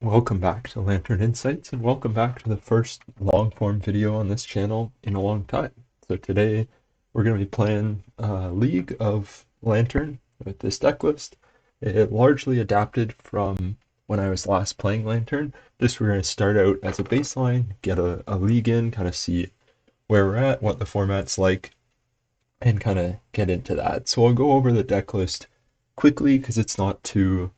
Welcome back to Lantern Insights, and welcome back to the first long-form video on this channel in a long time. So today we're going to be playing League of Lantern with this deck list. It largely adapted from when I was last playing Lantern. Just we're going to start out as a baseline, get a league in, kind of see where we're at, what the format's like, and kind of get into that. So I'll go over the deck list quickly because it's not too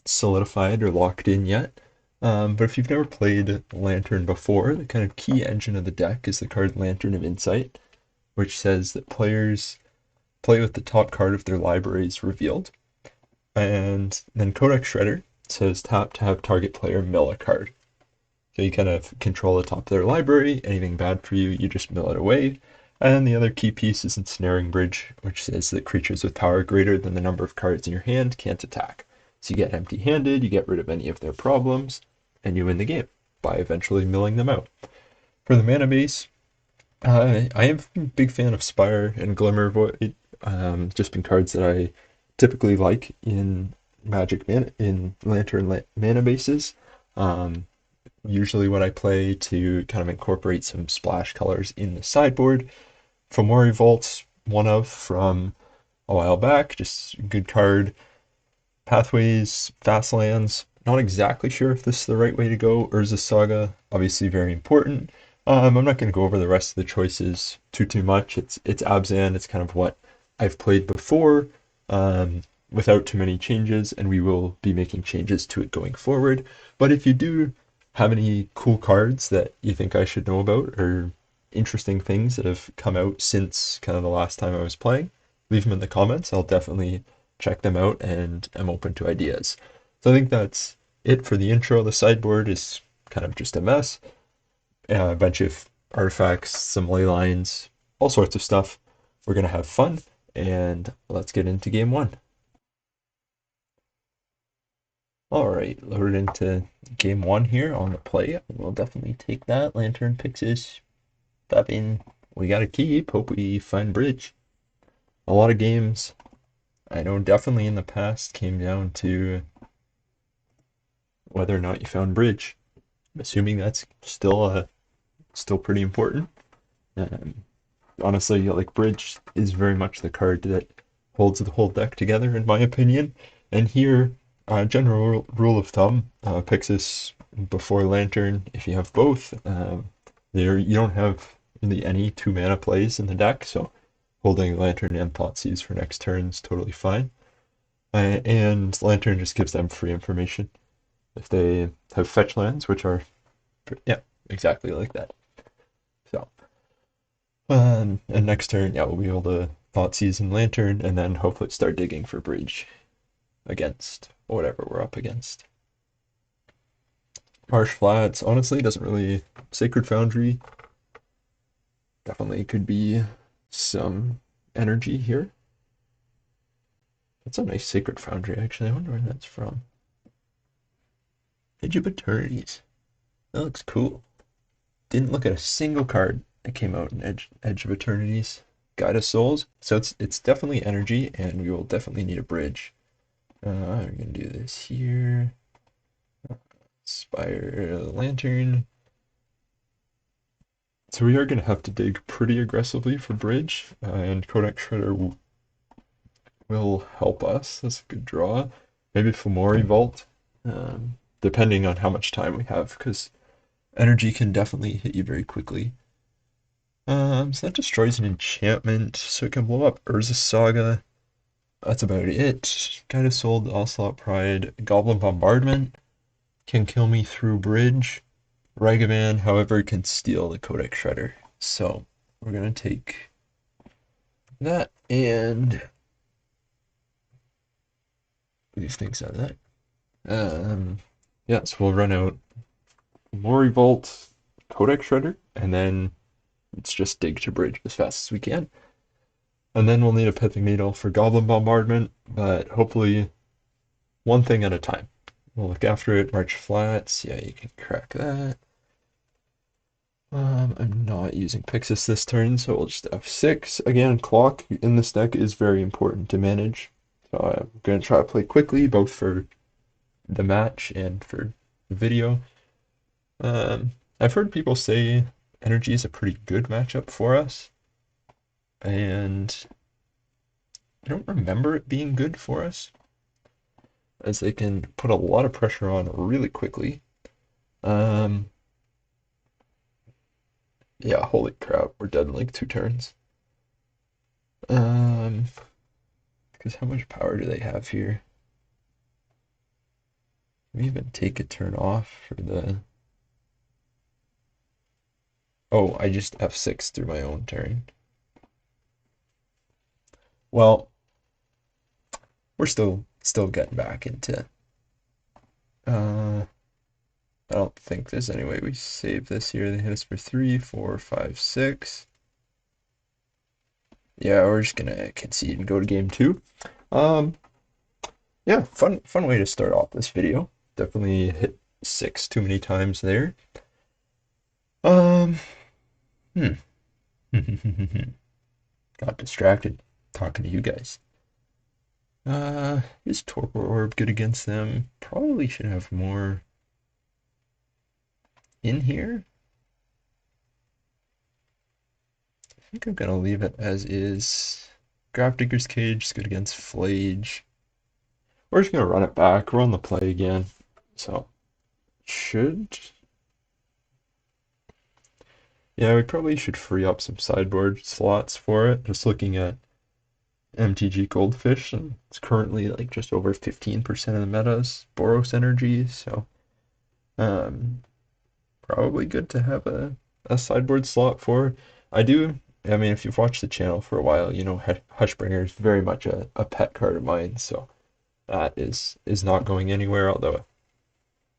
solidified or locked in yet. But if you've never played Lantern before, the kind of key engine of the deck is the card Lantern of Insight, which says that players play with the top card of their libraries revealed. And then Codex Shredder says tap to have target player mill a card. So you kind of control the top of their library. Anything bad for you, you just mill it away. And the other key piece is Ensnaring Bridge, which says that creatures with power greater than the number of cards in your hand can't attack. So you get empty-handed, you get rid of any of their problems, and you win the game by eventually milling them out. For the mana base, I am a big fan of Spire and Glimmer Void, just been cards that I typically like in Lantern mana bases. Um, Usually what I play to kind of incorporate some splash colors in the sideboard. Fomori Vault's one of from a while back, just a good card. Pathways, fast lands. Not exactly sure if this is the right way to go. Urza Saga, obviously very important. I'm not going to go over the rest of the choices too much. It's Abzan. It's kind of what I've played before, without too many changes, and we will be making changes to it going forward. But if you do have any cool cards that you think I should know about, or interesting things that have come out since kind of the last time I was playing, leave them in the comments. I'll definitely check them out and I'm open to ideas. So I think that's it for the intro. The sideboard is kind of just a mess. A bunch of artifacts, some ley lines, all sorts of stuff. We're going to have fun, and let's get into game one. All right, loaded into game one here on the play. We'll definitely take that. Lantern Pixis, Babin. We got to keep. Hope we find bridge. A lot of games, I know definitely in the past, came down to whether or not you found bridge. I'm assuming that's still pretty important. Um, Honestly, like bridge is very much the card that holds the whole deck together, in my opinion. And here, general rule of thumb, Pixis before Lantern, if you have both, you don't have really any 2 mana plays in the deck, so holding Lantern and Thoughtseize for next turn is totally fine. And Lantern just gives them free information. If they have fetch lands, which are, yeah, exactly like that. So, and next turn, yeah, we'll be able to Thoughtseize and Lantern, and then hopefully start digging for bridge against whatever we're up against. Harsh Flats, honestly, doesn't really. Sacred Foundry definitely could be some energy here. That's a nice Sacred Foundry, actually. I wonder where that's from. Edge of Eternities. That looks cool. Didn't look at a single card that came out in Edge of Eternities. Guide of Souls. So it's definitely energy, and we will definitely need a bridge. I'm gonna do this here. Spire Lantern. So we are gonna have to dig pretty aggressively for bridge, and Codex Shredder will help us. That's a good draw. Maybe Fomori Vault, depending on how much time we have, because energy can definitely hit you very quickly. So that destroys an enchantment, so it can blow up Urza Saga. That's about it. Guide of Soul, Ocelot Pride, Goblin Bombardment can kill me through bridge. Ragavan, however, can steal the Codex Shredder. So we're gonna take that and these things out of that. Yeah, so we'll run out Mori Vault, Codex Shredder, and then let's just dig to bridge as fast as we can. And then we'll need a Pithing Needle for Goblin Bombardment, but hopefully one thing at a time. We'll look after it. March Flats, yeah, you can crack that. I'm not using Pixis this turn, so we'll just F6. Again, clock in this deck is very important to manage. So I'm going to try to play quickly, both for the match and for the video. I've heard people say energy is a pretty good matchup for us, and I don't remember it being good for us, as they can put a lot of pressure on really quickly. Um, yeah, holy crap, we're dead in like 2 turns. Um, because how much power do they have here? Can we even take a turn off for the... Oh, I just F6 through my own turn. Well, we're still getting back into... I don't think there's any way we save this here. They hit us for 3, 4, 5, 6. Yeah, we're just gonna concede and go to game 2. Um, yeah, fun way to start off this video. Definitely hit 6 too many times there. Um, hmm. Got distracted talking to you guys. Is Torpor Orb good against them? Probably should have more in here. I think I'm gonna leave it as is. Grafdigger's Cage is good against Flage. We're just gonna run it back, run the play again. So should yeah, we probably should free up some sideboard slots for it. Just looking at MTG Goldfish, and it's currently like just over 15% of the meta's Boros energy, so um probably good to have a sideboard slot for. I do, I mean, if you've watched the channel for a while, you know Hushbringer is very much a pet card of mine, so that is not going anywhere, although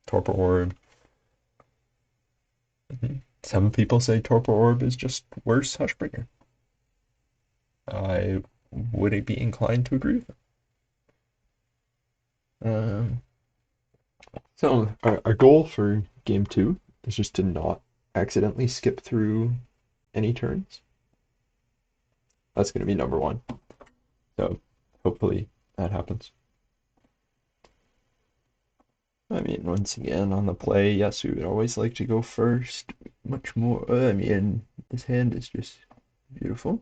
Torpor Orb. Some people say Torpor Orb is just worse Hushbringer. I would be inclined to agree with them. So our goal for game 2 is just to not accidentally skip through any turns. That's going to be number 1. So hopefully that happens. I mean, once again, on the play, yes, we would always like to go first. Much more, I mean, this hand is just beautiful.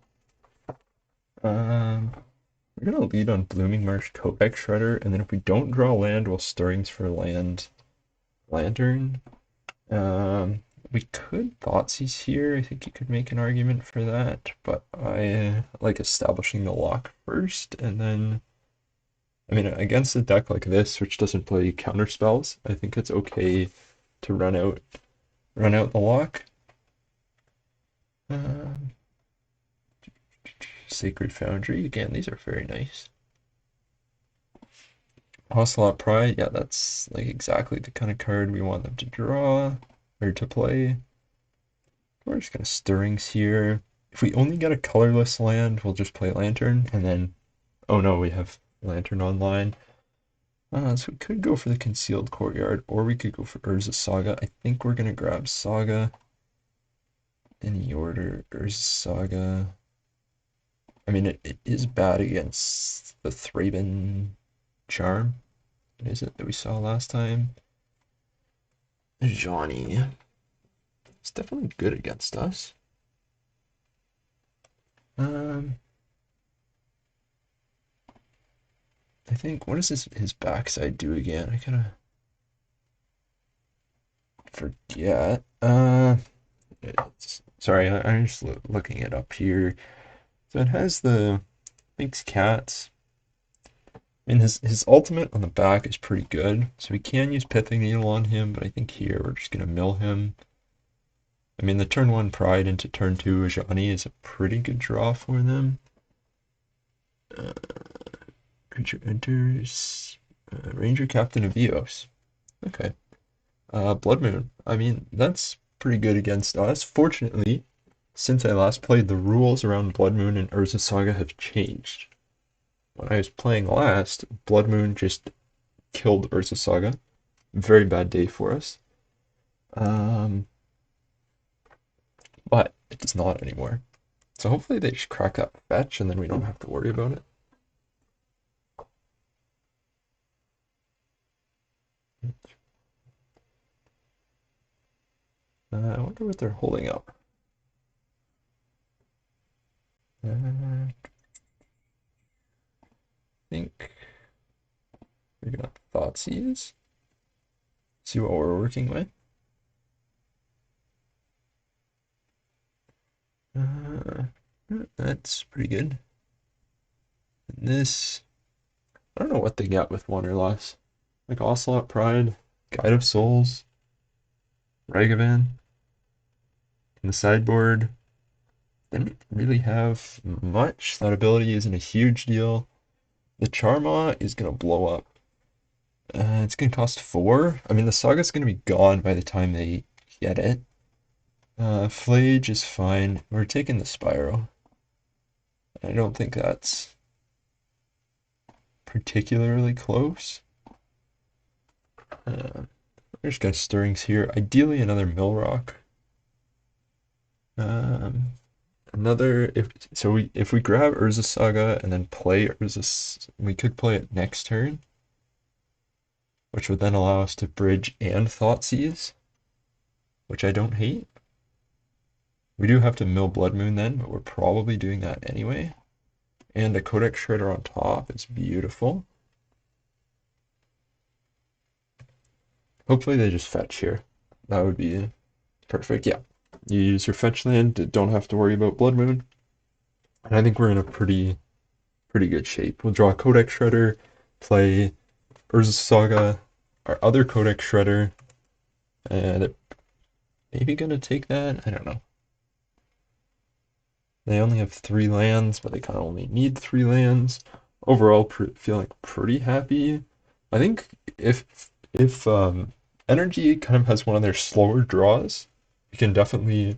We're gonna lead on Blooming Marsh, Codex Shredder, and then if we don't draw land, we'll Stirrings for land, Lantern. We could Thoughtseize here. I think you could make an argument for that, but I like establishing the lock first, and then, I mean, against a deck like this, which doesn't play counter spells, I think it's okay to run out the lock. Um, Sacred Foundry, again, these are very nice. Ocelot Pride, yeah, that's like exactly the kind of card we want them to draw or to play. We're just gonna Stirrings here. If we only get a colorless land, we'll just play Lantern, and then, oh no, we have Lantern online. So we could go for the Concealed Courtyard, or we could go for Urza Saga. I think we're gonna grab Saga. Any order, Urza Saga. I mean, it is bad against the Thraben Charm, is it, that we saw last time? Johnny. It's definitely good against us. I think, what does his backside do again? I kind of forget. Sorry, I'm just looking it up here. So it has the, I think it's cats. I mean, his ultimate on the back is pretty good, so we can use Pithing Needle on him, but I think here we're just gonna mill him. I mean, the turn 1 Pride into turn 2 Ajani is a pretty good draw for them. Creature enters. Ranger Captain of Eos. Okay. Blood Moon. I mean, that's pretty good against us. Fortunately, since I last played, the rules around Blood Moon and Urza Saga have changed. When I was playing last, Blood Moon just killed Urza Saga. Very bad day for us. Um, but it does not anymore. So hopefully they just crack that fetch and then we don't have to worry about it. I wonder what they're holding up. I think we're gonna Thoughtseize. See what we're working with. That's pretty good. And this, I don't know what they got with one or less. Like Ocelot Pride, Guide of Souls, Ragavan. In the sideboard, they don't really have much. That ability isn't a huge deal. The Charma is gonna blow up. It's gonna cost 4. I mean, the Saga's gonna be gone by the time they get it. Flage is fine. We're taking the Spyro. I don't think that's particularly close. We're just got Stirrings here. Ideally, another Millrock. Another if we grab Urza Saga and then play Urza, we could play it next turn, which would then allow us to bridge and Thoughtseize, which I don't hate. We do have to mill Blood Moon then, but we're probably doing that anyway. And a Codex Shredder on top is beautiful. Hopefully they just fetch here. That would be perfect. Yeah, you use your fetch land, don't have to worry about Blood Moon. And I think we're in a pretty good shape. We'll draw a Codex Shredder, play Urza Saga, our other Codex Shredder, and it maybe gonna take that. I don't know. They only have 3 lands, but they kind of only need 3 lands. Overall, feeling pretty happy. I think if Energy kind of has one of their slower draws, you can definitely.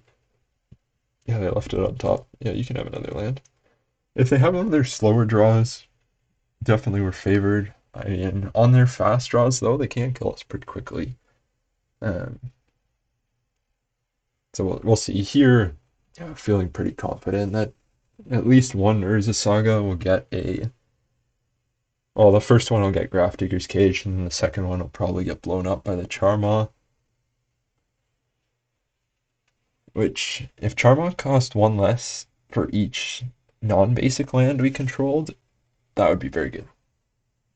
Yeah, they left it on top. Yeah, you can have another land. If they have one of their slower draws, definitely we're favored. I mean, on their fast draws though, they can kill us pretty quickly. Um, so we'll see here. Yeah, feeling pretty confident that at least one Urza Saga will get a. Well, the first one will get Grafdigger's Cage, and then the second one will probably get blown up by the Charma. Which, if Charma cost 1 less for each non-basic land we controlled, that would be very good.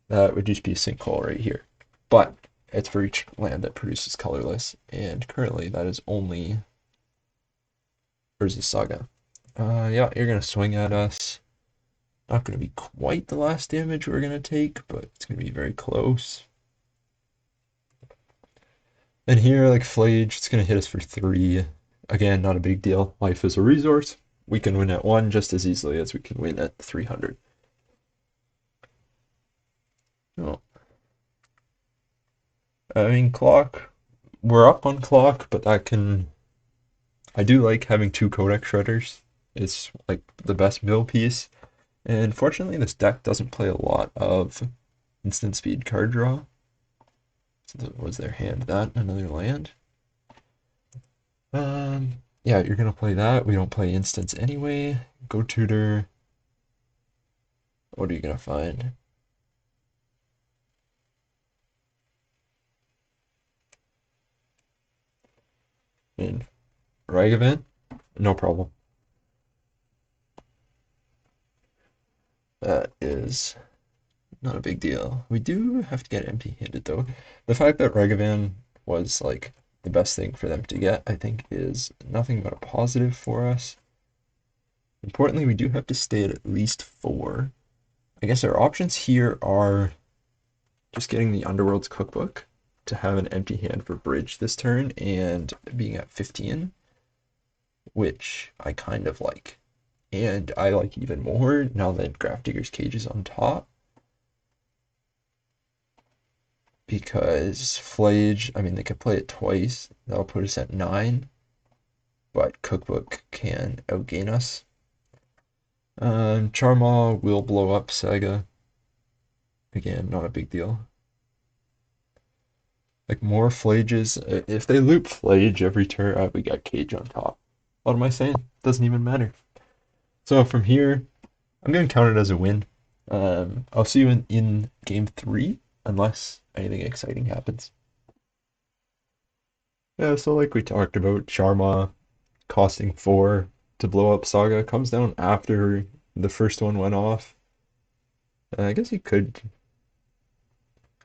That would just be a sinkhole right here. But it's for each land that produces colorless, and currently that is only Urza Saga. Yeah, you're gonna swing at us. Not gonna be quite the last damage we're gonna take, but it's gonna be very close. And here, like Flage, it's gonna hit us for 3. Again, not a big deal. Life is a resource. We can win at 1 just as easily as we can win at 300. Oh. I mean, clock. We're up on clock, but that can. I do like having 2 Codex Shredders. It's like the best mill piece. And fortunately, this deck doesn't play a lot of instant speed card draw. So was their hand that? Another land? Yeah, you're gonna play that. We don't play instants anyway. Go tutor. What are you gonna find? In Ragavan? No problem. That is not a big deal. We do have to get empty-handed though. The fact that Ragavan was like the best thing for them to get, I think, is nothing but a positive for us. Importantly, we do have to stay at least 4. I guess our options here are just getting the Underworld's Cookbook to have an empty hand for bridge this turn and being at 15, which I kind of like. And I like even more now that Grafdigger's Cage is on top. Because Flage, I mean, they could play it twice. That'll put us at 9. But Cookbook can outgain us. Charmaw will blow up Saga. Again, not a big deal. Like more Flages. If they loop Flage every turn, we got Cage on top. What am I saying? Doesn't even matter. So from here, I'm going to count it as a win. I'll see you in game 3, unless anything exciting happens. Yeah, so like we talked about, Sharma costing 4 to blow up Saga comes down after the first one went off. I guess he could.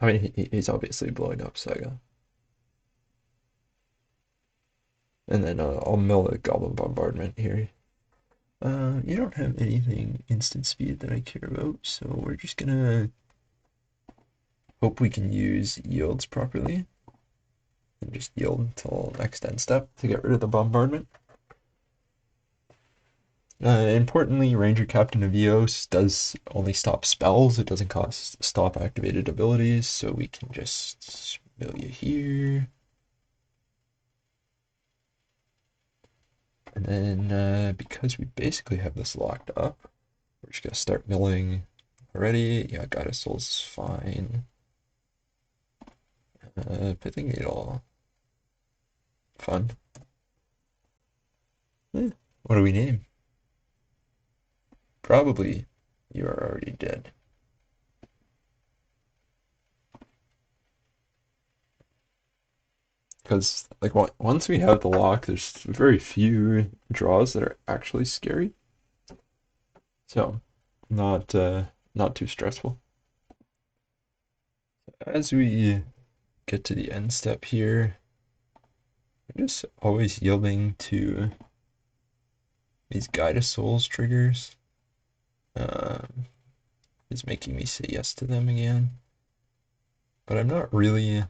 I mean, he's obviously blowing up Saga. And then I'll mill a Goblin Bombardment here. You don't have anything instant speed that I care about, so we're just gonna hope we can use yields properly. And just yield until next end step to get rid of the bombardment. Importantly, Ranger Captain of Eos does only stop spells. It doesn't cost stop activated abilities, so we can just mill you here. And then because we basically have this locked up, we're just gonna start milling already. Yeah, Goddess Souls is fine. Pithing Needle, fun. What do we name? Probably You Are Already Dead. Because like once we have the lock, there's very few draws that are actually scary. So not too stressful. As we get to the end step here, I'm just always yielding to these Guide of Souls triggers. Um, is making me say yes to them again. But I'm not really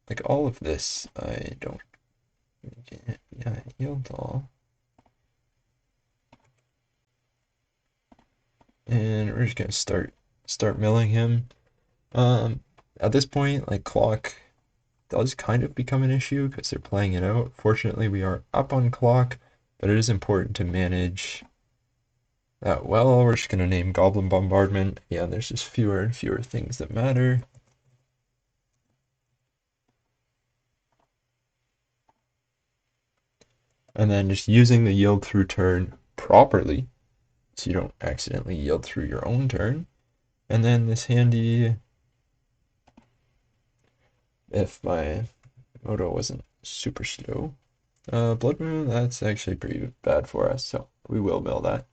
like all of this. I don't. Yeah, yield all. And we're just gonna start milling him. Um, at this point, like clock does kind of become an issue because they're playing it out. Fortunately, we are up on clock, but it is important to manage that well. We're just gonna name Goblin Bombardment. Yeah, there's just fewer and fewer things that matter. And then just using the yield through turn properly so you don't accidentally yield through your own turn. And then this handy, if my moto wasn't super slow, Blood Moon, that's actually pretty bad for us, so we will mill that.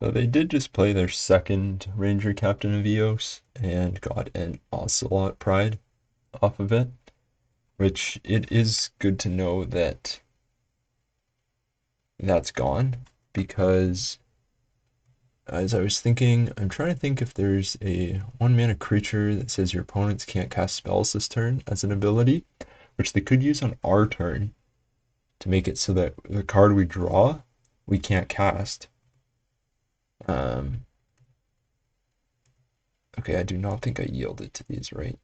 So they did just play their second Ranger Captain of Eos and got an Ocelot Pride off of it, which it is good to know that that's gone because as I was thinking, I'm trying to think if there's a 1 mana creature that says your opponents can't cast spells this turn as an ability, which they could use on our turn to make it so that the card we draw we can't cast. Um, okay, I do not think I yielded to these right.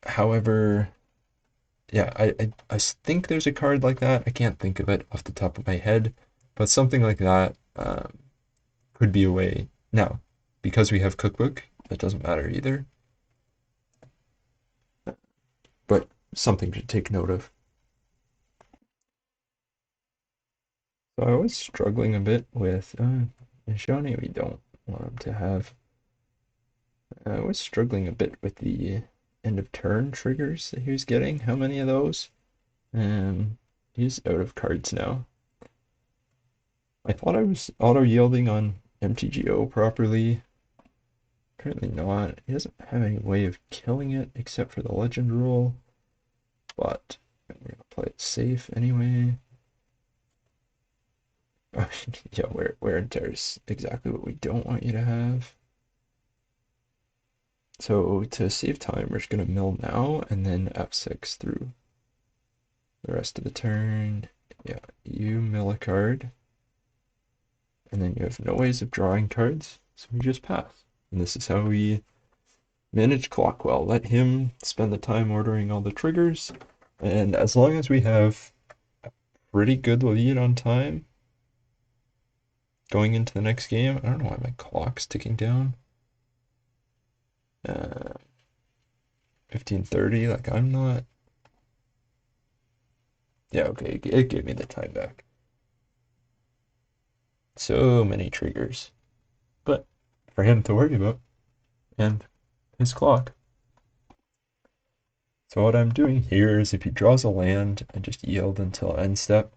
However, yeah, I think there's a card like that. I can't think of it off the top of my head, but something like that could be a way. Now, because we have Cookbook, that doesn't matter either, but something to take note of. So I was struggling a bit with Shani, we don't want him to have. I was struggling a bit with the end of turn triggers that he was getting. How many of those? He's out of cards now. I thought I was auto yielding on MTGO properly. Apparently not. He doesn't have any way of killing it except for the legend rule. But we're gonna play it safe anyway. Yeah, wear and tear is exactly what we don't want you to have. So to save time, we're just gonna mill now and then F6 through the rest of the turn. Yeah, you mill a card, and then you have no ways of drawing cards, so we just pass. And this is how we manage clock well. Let him spend the time ordering all the triggers, and as long as we have a pretty good lead on time going into the next game, I don't know why my clock's ticking down. 15:30, like I'm not. Yeah, okay, it gave me the time back. So many triggers. but for him to worry about, and his clock. So what I'm doing here is if he draws a land, I just yield until end step.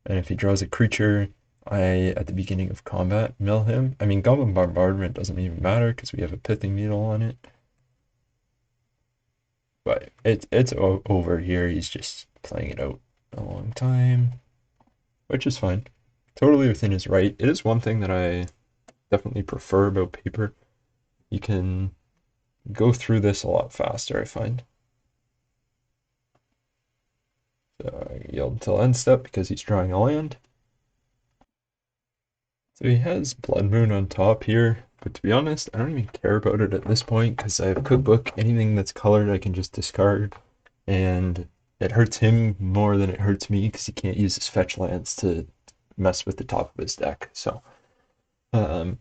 And if he draws a creature, at the beginning of combat, mill him. I mean, Goblin Bombardment doesn't even matter because we have a Pithing Needle on it. But it's over here. He's just playing it out a long time, which is fine. Totally within his right. It is one thing that I definitely prefer about paper. You can go through this a lot faster, I find. So I yield until end step because he's drawing a land. So he has Blood Moon on top here, but to be honest, I don't even care about it at this point because I have Cookbook. Anything that's colored I can just discard, and it hurts him more than it hurts me because he can't use his fetch lands to mess with the top of his deck. So, um,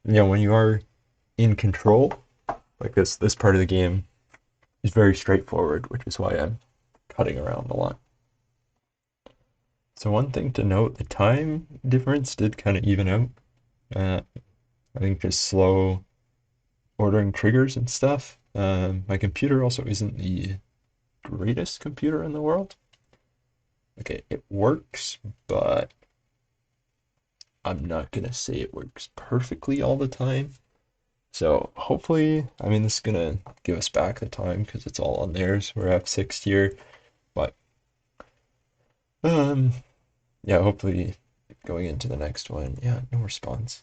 when you are in control, like this part of the game is very straightforward, which is why I'm cutting around a lot. So one thing to note, the time difference did kind of even out. Uh, I think just slow ordering triggers and stuff. My computer also isn't the greatest computer in the world. Okay, it works, but I'm not gonna say it works perfectly all the time. So hopefully, I mean, this is gonna give us back the time because it's all on theirs. We're F6 here, but um, yeah, hopefully going into the next one, yeah, no response.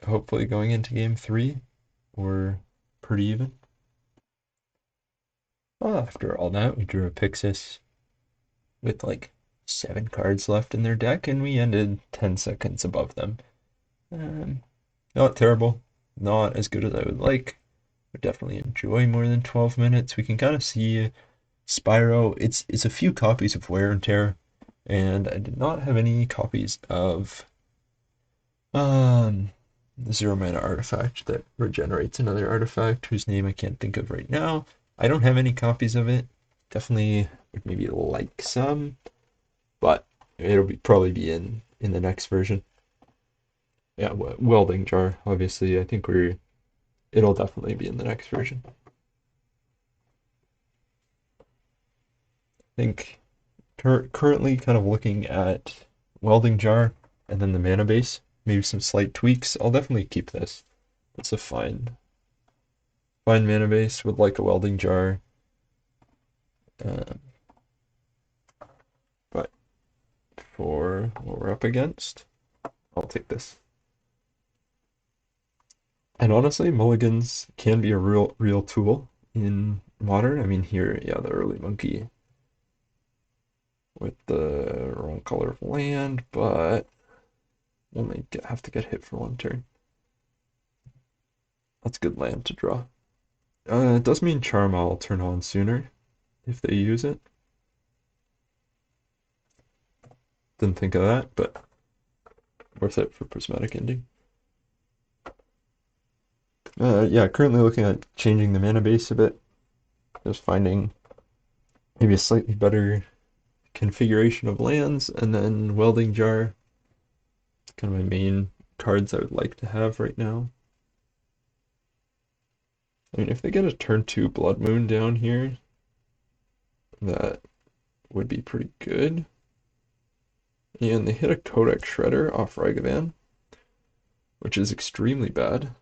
Hopefully going into game 3, we're pretty even. Well, after all that, we drew a Pixis with like 7 cards left in their deck, and we ended 10 seconds above them. Not terrible, not as good as I would like. Would definitely enjoy more than 12 minutes. We can kind of see Spyro. It's a few copies of Wear and Tear, and I did not have any copies of the 0 mana artifact that regenerates another artifact whose name I can't think of right now. I don't have any copies of it. Definitely would maybe like some, but probably be in the next version. Yeah, welding jar. Obviously, I think it'll definitely be in the next version. I think currently kind of looking at welding jar and then the mana base, maybe some slight tweaks. I'll definitely keep this. It's a fine mana base. Would like a welding jar. Um, but for what we're up against, I'll take this. And honestly, mulligans can be a real tool in modern. I mean, here, yeah, the early monkey with the wrong color of land, but only have to get hit for 1 turn. That's good land to draw. It does mean Charm will turn on sooner if they use it. Didn't think of that, but worth it for Prismatic Ending. Yeah, currently looking at changing the mana base a bit. Just finding maybe a slightly better configuration of lands, and then Welding Jar. Kind of my main cards I would like to have right now. I mean, if they get a turn 2 Blood Moon down here, that would be pretty good. And they hit a Codex Shredder off Ragavan, which is extremely bad.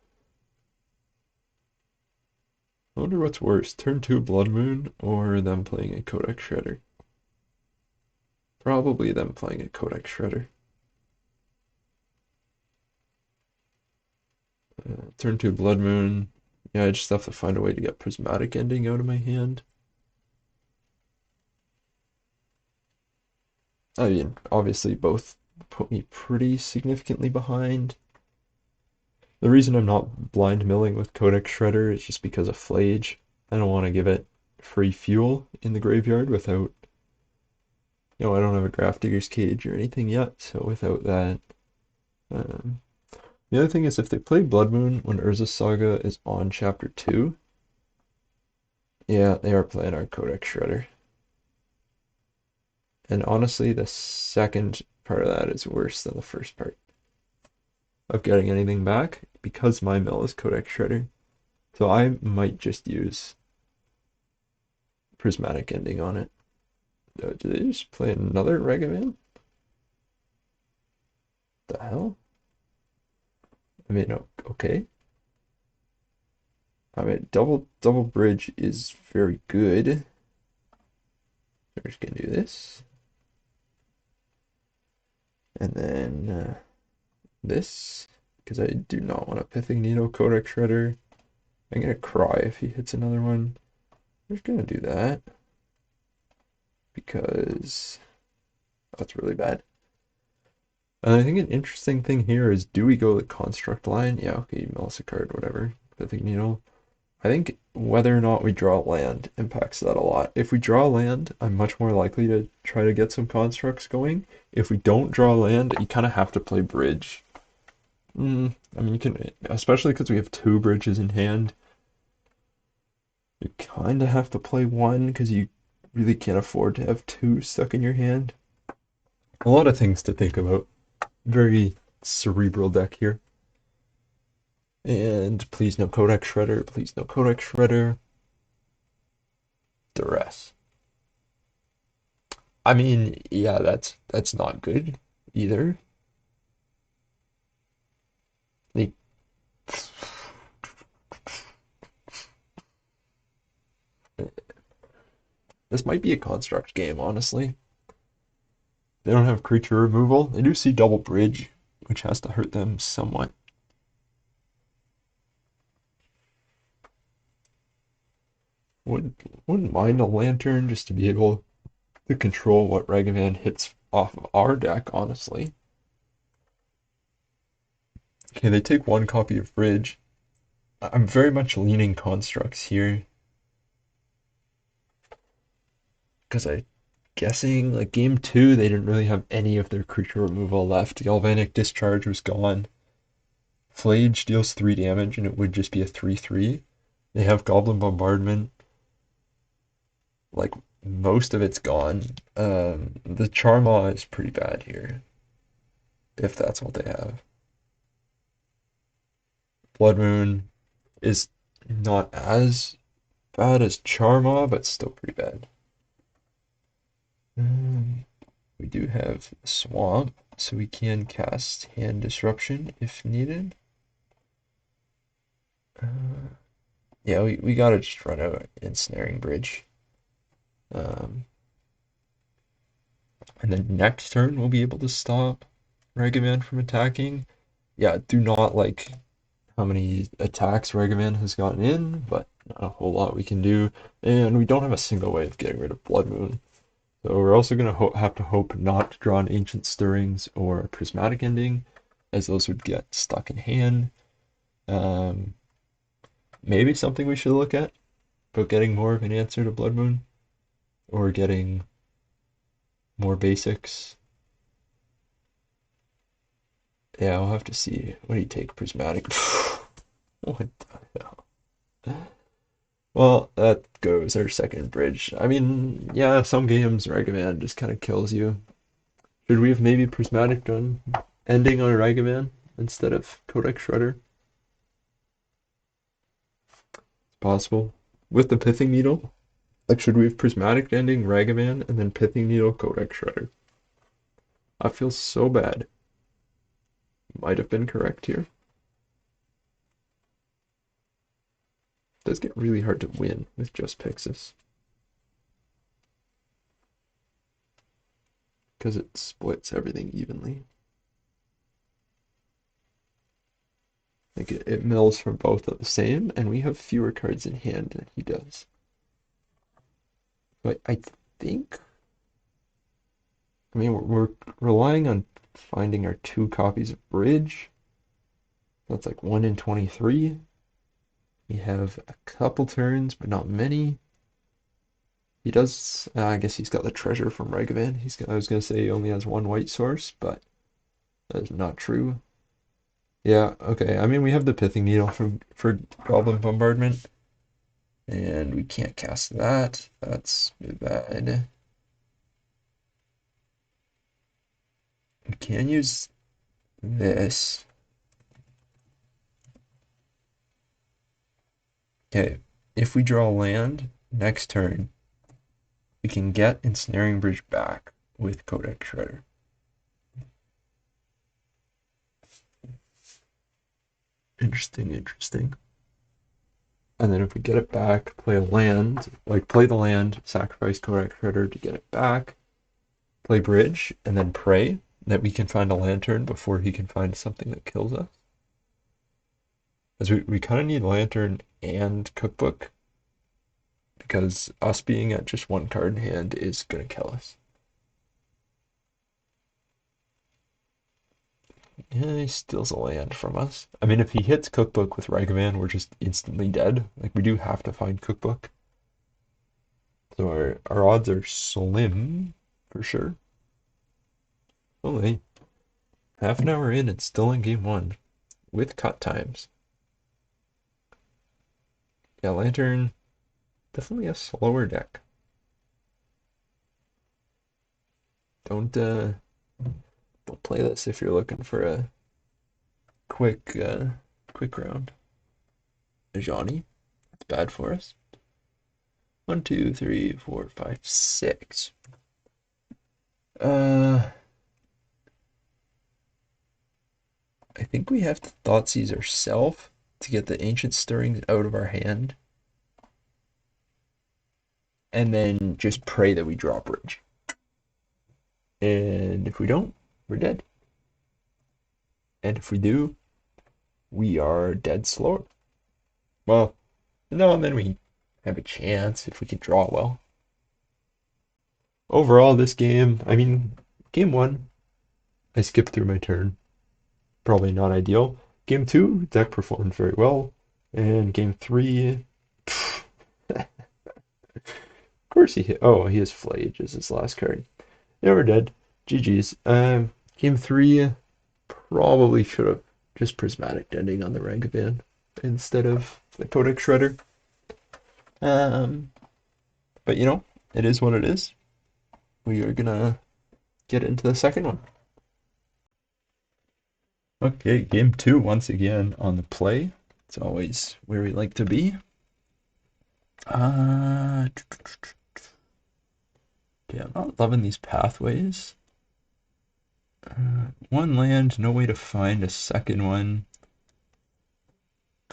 I wonder what's worse, turn 2 Blood Moon or them playing a Codex Shredder. Probably them playing a Codex Shredder. Turn 2 Blood Moon. Yeah, I just have to find a way to get Prismatic Ending out of my hand. I mean, obviously both put me pretty significantly behind. The reason I'm not blind milling with Codex Shredder is just because of Flage. I don't want to give it free fuel in the graveyard without, I don't have a Grafdigger's Cage or anything yet, so without that. Um, the other thing is if they play Blood Moon when Urza's Saga is on Chapter 2, yeah, they are playing our Codex Shredder. And honestly, the second part of that is worse than the first part. of getting anything back because my mill is Codex Shredder. So I might just use Prismatic Ending on it. Do they just play another Regiman? The hell? I mean, okay. I mean, double bridge is very good. We're just gonna do this, and then this, because I do not want a Pithing Needle Codex Shredder. I'm gonna cry if he hits another one. We're just gonna do that because that's really bad. And I think an interesting thing here is, do we go the construct line? Yeah, okay, Melissa card, whatever. Pithing Needle. I think whether or not we draw land impacts that a lot. If we draw land, I'm much more likely to try to get some constructs going. If we don't draw land, you kind of have to play bridge. I mean, you can, especially because we have two bridges in hand, you kind of have to play one because you really can't afford to have two stuck in your hand. A lot of things to think about. Very cerebral deck here. And please no Codex Shredder, please no Codex Shredder. Duress. I mean, yeah, that's not good either. Like, this might be a construct game, honestly. They don't have creature removal. They do see double bridge, which has to hurt them somewhat. Wouldn't mind a lantern just to be able to control what Ragavan hits off of our deck, honestly. Okay, they take one copy of bridge. I'm very much leaning constructs here because I guessing like game two they didn't really have any of their creature removal left. Galvanic Discharge was gone. Flage deals 3 damage and it would just be a 3/3. They have Goblin Bombardment. Like most of it's gone. The Charmaw is pretty bad here, if that's what they have. Blood Moon is not as bad as Charmaw, but still pretty bad. We do have Swamp, so we can cast Hand Disruption if needed. Yeah, we gotta just run out Ensnaring Bridge. Um, and then next turn we'll be able to stop Ragavan from attacking. Yeah, do not like how many attacks Ragavan has gotten in, but not a whole lot we can do. And we don't have a single way of getting rid of Blood Moon. So we're also going to have to hope not to draw an Ancient Stirrings or a Prismatic Ending, as those would get stuck in hand. Um, Maybe something we should look at, but getting more of an answer to Blood Moon, or getting more basics. Yeah, we'll have to see. What do you take, Prismatic? What the hell? Well, that goes our second bridge. I mean, yeah, some games Ragavan just kind of kills you. Should we have maybe Prismatic done ending on Ragavan instead of Codex Shredder? It's possible. With the Pithing Needle? Like, should we have Prismatic ending Ragavan and then Pithing Needle Codex Shredder? I feel so bad. Might have been correct here. It does get really hard to win with just Pixis. Because it splits everything evenly. Like it mills from both of the same, and we have fewer cards in hand than he does. But I think, I mean, we're relying on finding our 2 copies of Bridge. That's like 1 in 23. We have a couple turns, but not many. He does, I guess he's got the treasure from Ragavan. I was going to say he only has 1 white source, but that's not true. Yeah, okay. I mean, we have the Pithing Needle for Goblin Bombardment, and we can't cast that. That's bad. We can use this. Okay, if we draw land next turn, we can get Ensnaring Bridge back with Codex Shredder. Interesting, interesting. And then if we get it back, play a land, like play the land, sacrifice Codex Shredder to get it back, play bridge, and then pray that we can find a lantern before he can find something that kills us. Because we kind of need lantern and cookbook, because us being at just one card in hand is going to kill us. Yeah, he steals a land from us. I mean, if he hits cookbook with Ragavan, we're just instantly dead. Like, we do have to find cookbook. So our odds are slim, for sure. Only half an hour in, it's still in game one, with cut times. Yeah, Lantern, definitely a slower deck. Don't play this if you're looking for a quick round. Johnny, that's bad for us. 1, 2, 3, 4, 5, 6. Uh, I think we have to Thoughtseize ourselves to get the Ancient Stirrings out of our hand, and then just pray that we draw bridge. And if we don't, we're dead. And if we do, we are dead slower. Well, no, and then we have a chance if we can draw well. Overall, this game, I mean, game one, I skipped through my turn. Probably not ideal. Game two, deck performed very well. And game three, of course he hit. Oh, he has Flage as his last card. Yeah, we're dead. GG's. Game three, probably should have just Prismatic Ending on the Ragavan instead of the Codex Shredder. Um, but it is what it is. We are gonna get into the second one. Okay, game two once again on the play. It's always where we like to be. Uh, okay, I'm not loving these pathways. One land, no way to find a second one.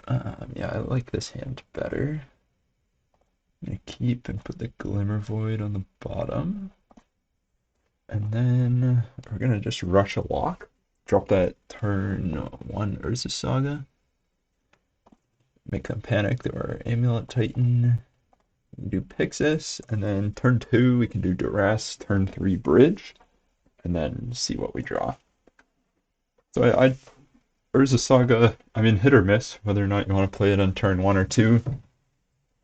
Yeah, I like this hand better. I'm gonna keep and put the Glimmer Void on the bottom. And then we're gonna just rush a lock. Drop that turn one Urza Saga. Make them panic that we're Amulet Titan. We do Pixis, and then turn two we can do Duress, turn three Bridge, and then see what we draw. So I Urza Saga, I mean hit or miss, whether or not you want to play it on turn one or two.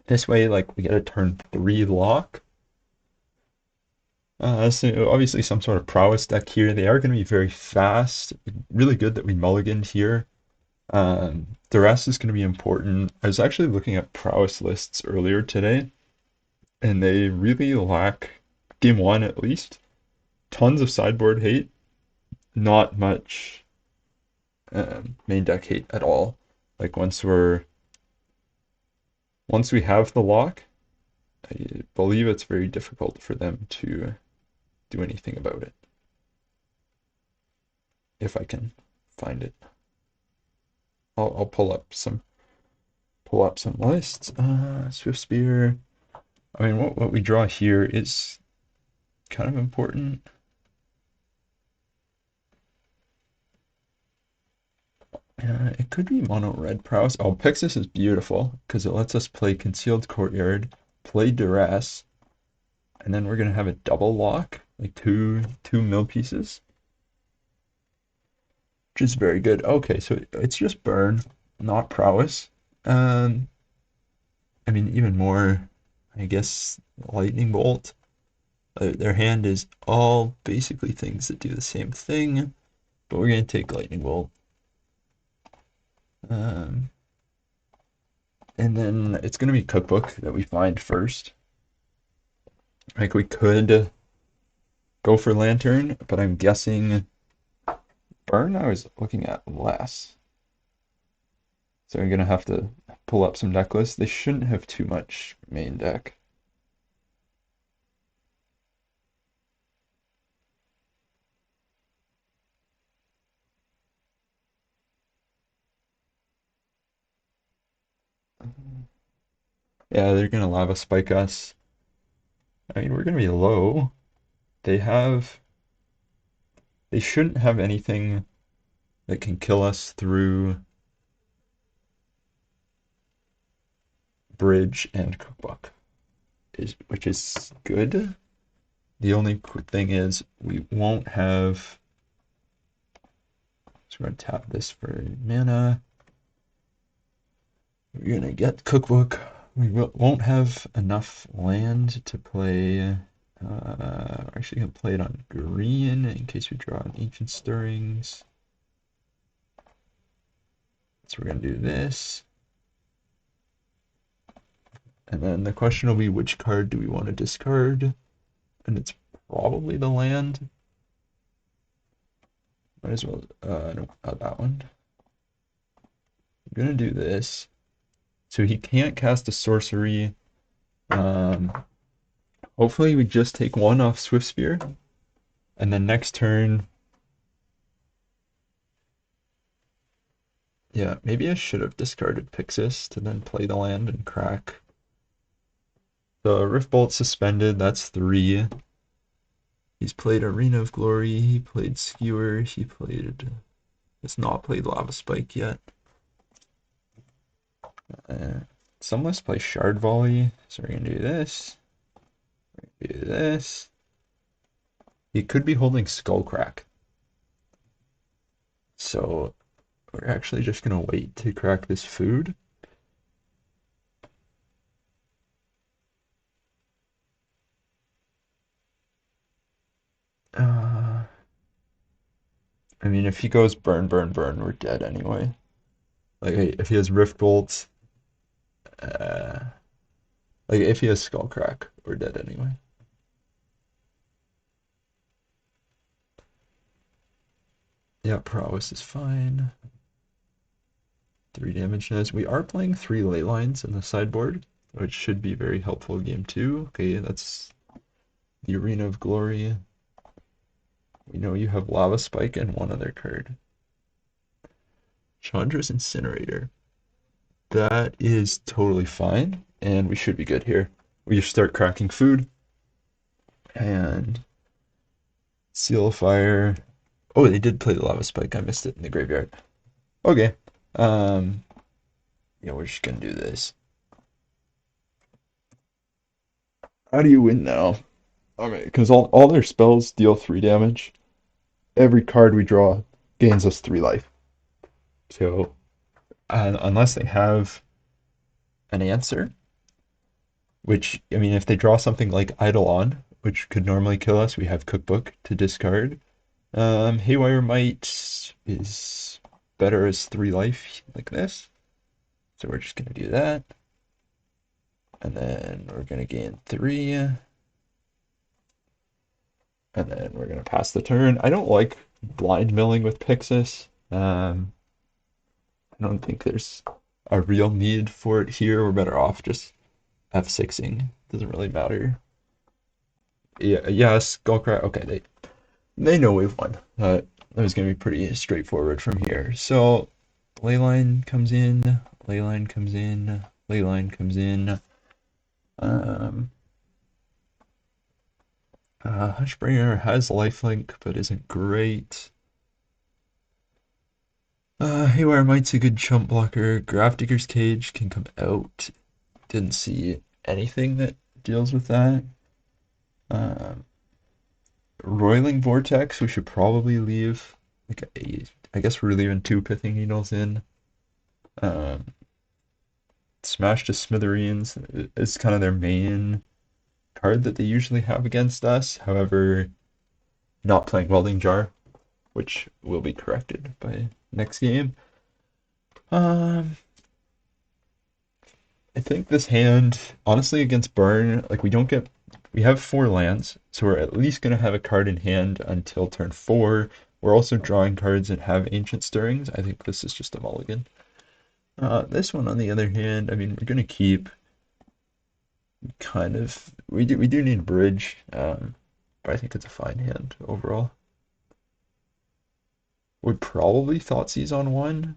This way, like, we get a turn three lock. So obviously some sort of prowess deck here. They are going to be very fast. Really good that we mulliganed here. The rest is going to be important. I was actually looking at prowess lists earlier today, and they really lack, game one at least, tons of sideboard hate, not much main deck hate at all. Like once we have the lock, I believe it's very difficult for them to do anything about it. If I can find it, I'll pull up some lists. Swift Spear. I mean, what we draw here is kind of important. It could be mono red prowess. Oh, Pixis is beautiful because it lets us play Concealed Courtyard, play Duress, and then we're gonna have a double lock, like two mill pieces, which is very good. Okay, so it's just burn, not prowess. I mean, even more, I guess, lightning bolt. Their hand is all basically things that do the same thing, but we're gonna take lightning bolt. And then it's gonna be cookbook that we find first. Like we could go for lantern, but I'm guessing burn I was looking at less. So I'm gonna have to pull up some deck lists. They shouldn't have too much main deck. Yeah, they're gonna lava spike us. I mean, we're gonna be low. They have, they shouldn't have anything that can kill us through bridge and cookbook, which is good. The only thing is we won't have, so we're gonna tap this for mana. We're gonna get cookbook. We won't have enough land to play. We're actually gonna play it on green in case we draw an Ancient Stirrings. So we're gonna do this. And then the question will be which card do we want to discard? And it's probably the land. Might as well, no, that one. I'm gonna do this. So he can't cast a sorcery. Hopefully we just take one off Swift Spear. And then next turn, yeah, maybe I should have discarded Pixis to then play the land and crack. The Rift Bolt suspended, that's 3. He's played Arena of Glory, he played Skewer, has not played Lava Spike yet. Some lists play Shard Volley, so we're gonna do this. We're gonna do this. He could be holding Skullcrack. So we're actually just gonna wait to crack this food. I mean, if he goes burn, burn, burn, we're dead anyway. Like, if he has Rift Bolts, uh, like, if he has Skullcrack, we're dead anyway. Yeah, Prowess is fine. 3 damage nodes. We are playing 3 ley lines in the sideboard, which should be very helpful game 2. Okay, that's the Arena of Glory. We know you have Lava Spike and one other card. Chandra's Incinerator. That is totally fine, and we should be good here. We just start cracking food. And Seal of Fire. Oh, they did play the Lava Spike. I missed it in the graveyard. Okay. Yeah, we're just gonna do this. How do you win now? Okay, because all their spells deal 3 damage. Every card we draw gains us 3 life. So, unless they have an answer, which, I mean, if they draw something like Eidolon, which could normally kill us, we have Cookbook to discard. Haywire Might is better as 3 life, like this. So we're just gonna do that. And then we're gonna gain 3. And then we're gonna pass the turn. I don't like blind milling with Pixis. I don't think there's a real need for it here. We're better off just F6ing. Doesn't really matter. Yeah, yes, Skullcrack. Okay, they know we've won. That was gonna be pretty straightforward from here. So Leyline comes in, Leyline comes in, Leyline comes in. Hushbringer has lifelink, but isn't great. Haywire Might's a good chump blocker. Grafdigger's Cage can come out. Didn't see anything that deals with that. Roiling Vortex, we should probably leave. Like I guess we're leaving 2 Pithing Needles in. Smash to Smithereens is kind of their main card that they usually have against us. However, not playing Welding Jar, which will be corrected by next game. I think this hand, honestly, against Burn, like we have 4 lands, so we're at least gonna have a card in hand until turn 4. We're also drawing cards and have Ancient Stirrings. I think this is just a mulligan. This one, on the other hand, I mean, we're gonna keep kind of we do need a bridge, but I think it's a fine hand overall. Would probably Thoughtseize on one.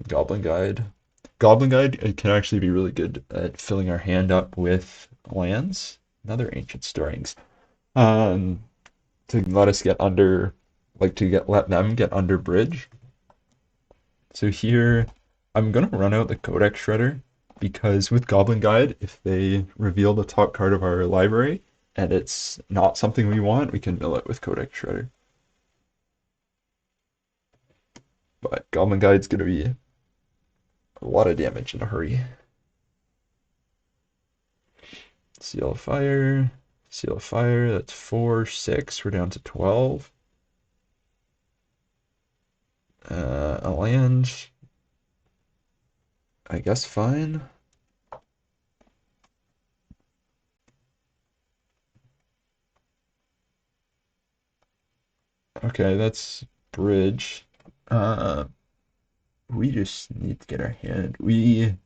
Goblin Guide. Goblin Guide can actually be really good at filling our hand up with lands. Another Ancient Stirrings. Um, to let us get under, like to get let them get under bridge. So here, I'm gonna run out the Codex Shredder because with Goblin Guide, if they reveal the top card of our library and it's not something we want, we can mill it with Codex Shredder. But Goblin Guide's gonna be a lot of damage in a hurry. Seal of Fire, Seal of Fire, that's 4, 6, we're down to 12. A land, I guess fine. Okay, that's bridge. Uh, we just need to get our hand. We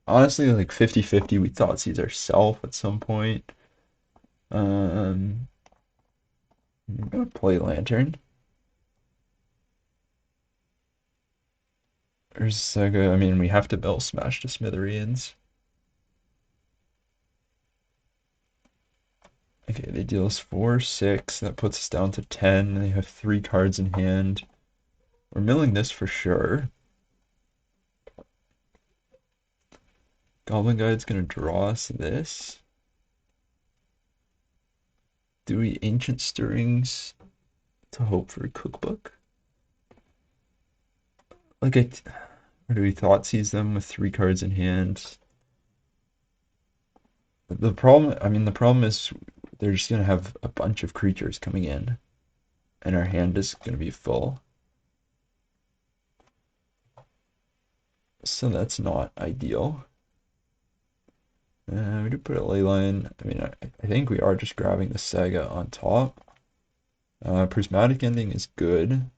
honestly like 50-50. We thought seeds ourselves at some point. I'm gonna play Lantern. There's Saga. I mean, we have to Bell Smash to Smithereens. Okay, they deal us 4, 6. That puts us down to 10. They have 3 cards in hand. We're milling this for sure. Goblin Guide's gonna draw us this. Do we Ancient Stirrings to hope for a cookbook? Like or do we Thoughtseize them with 3 cards in hand? The problem, I mean, the problem is they're just gonna have a bunch of creatures coming in, and our hand is gonna be full. So that's not ideal. We do put a Leyline. I mean, I think we are just grabbing the Saga on top. Prismatic Ending is good.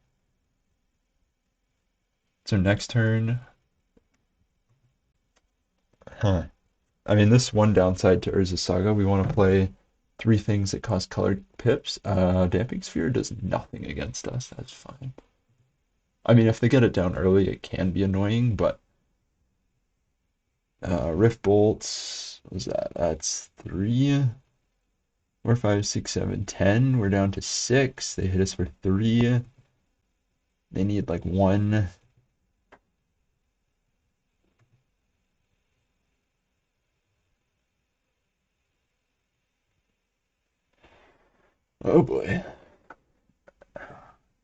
So next turn, huh. I mean, this one downside to Urza Saga, we want to play 3 things that cost colored pips. Damping Sphere does nothing against us. That's fine. I mean, if they get it down early, it can be annoying, but Rift Bolts, what was that? That's 3, 4, 5, 6, 7, 10. We're down to 6. They hit us for 3. They need like 1. Oh boy.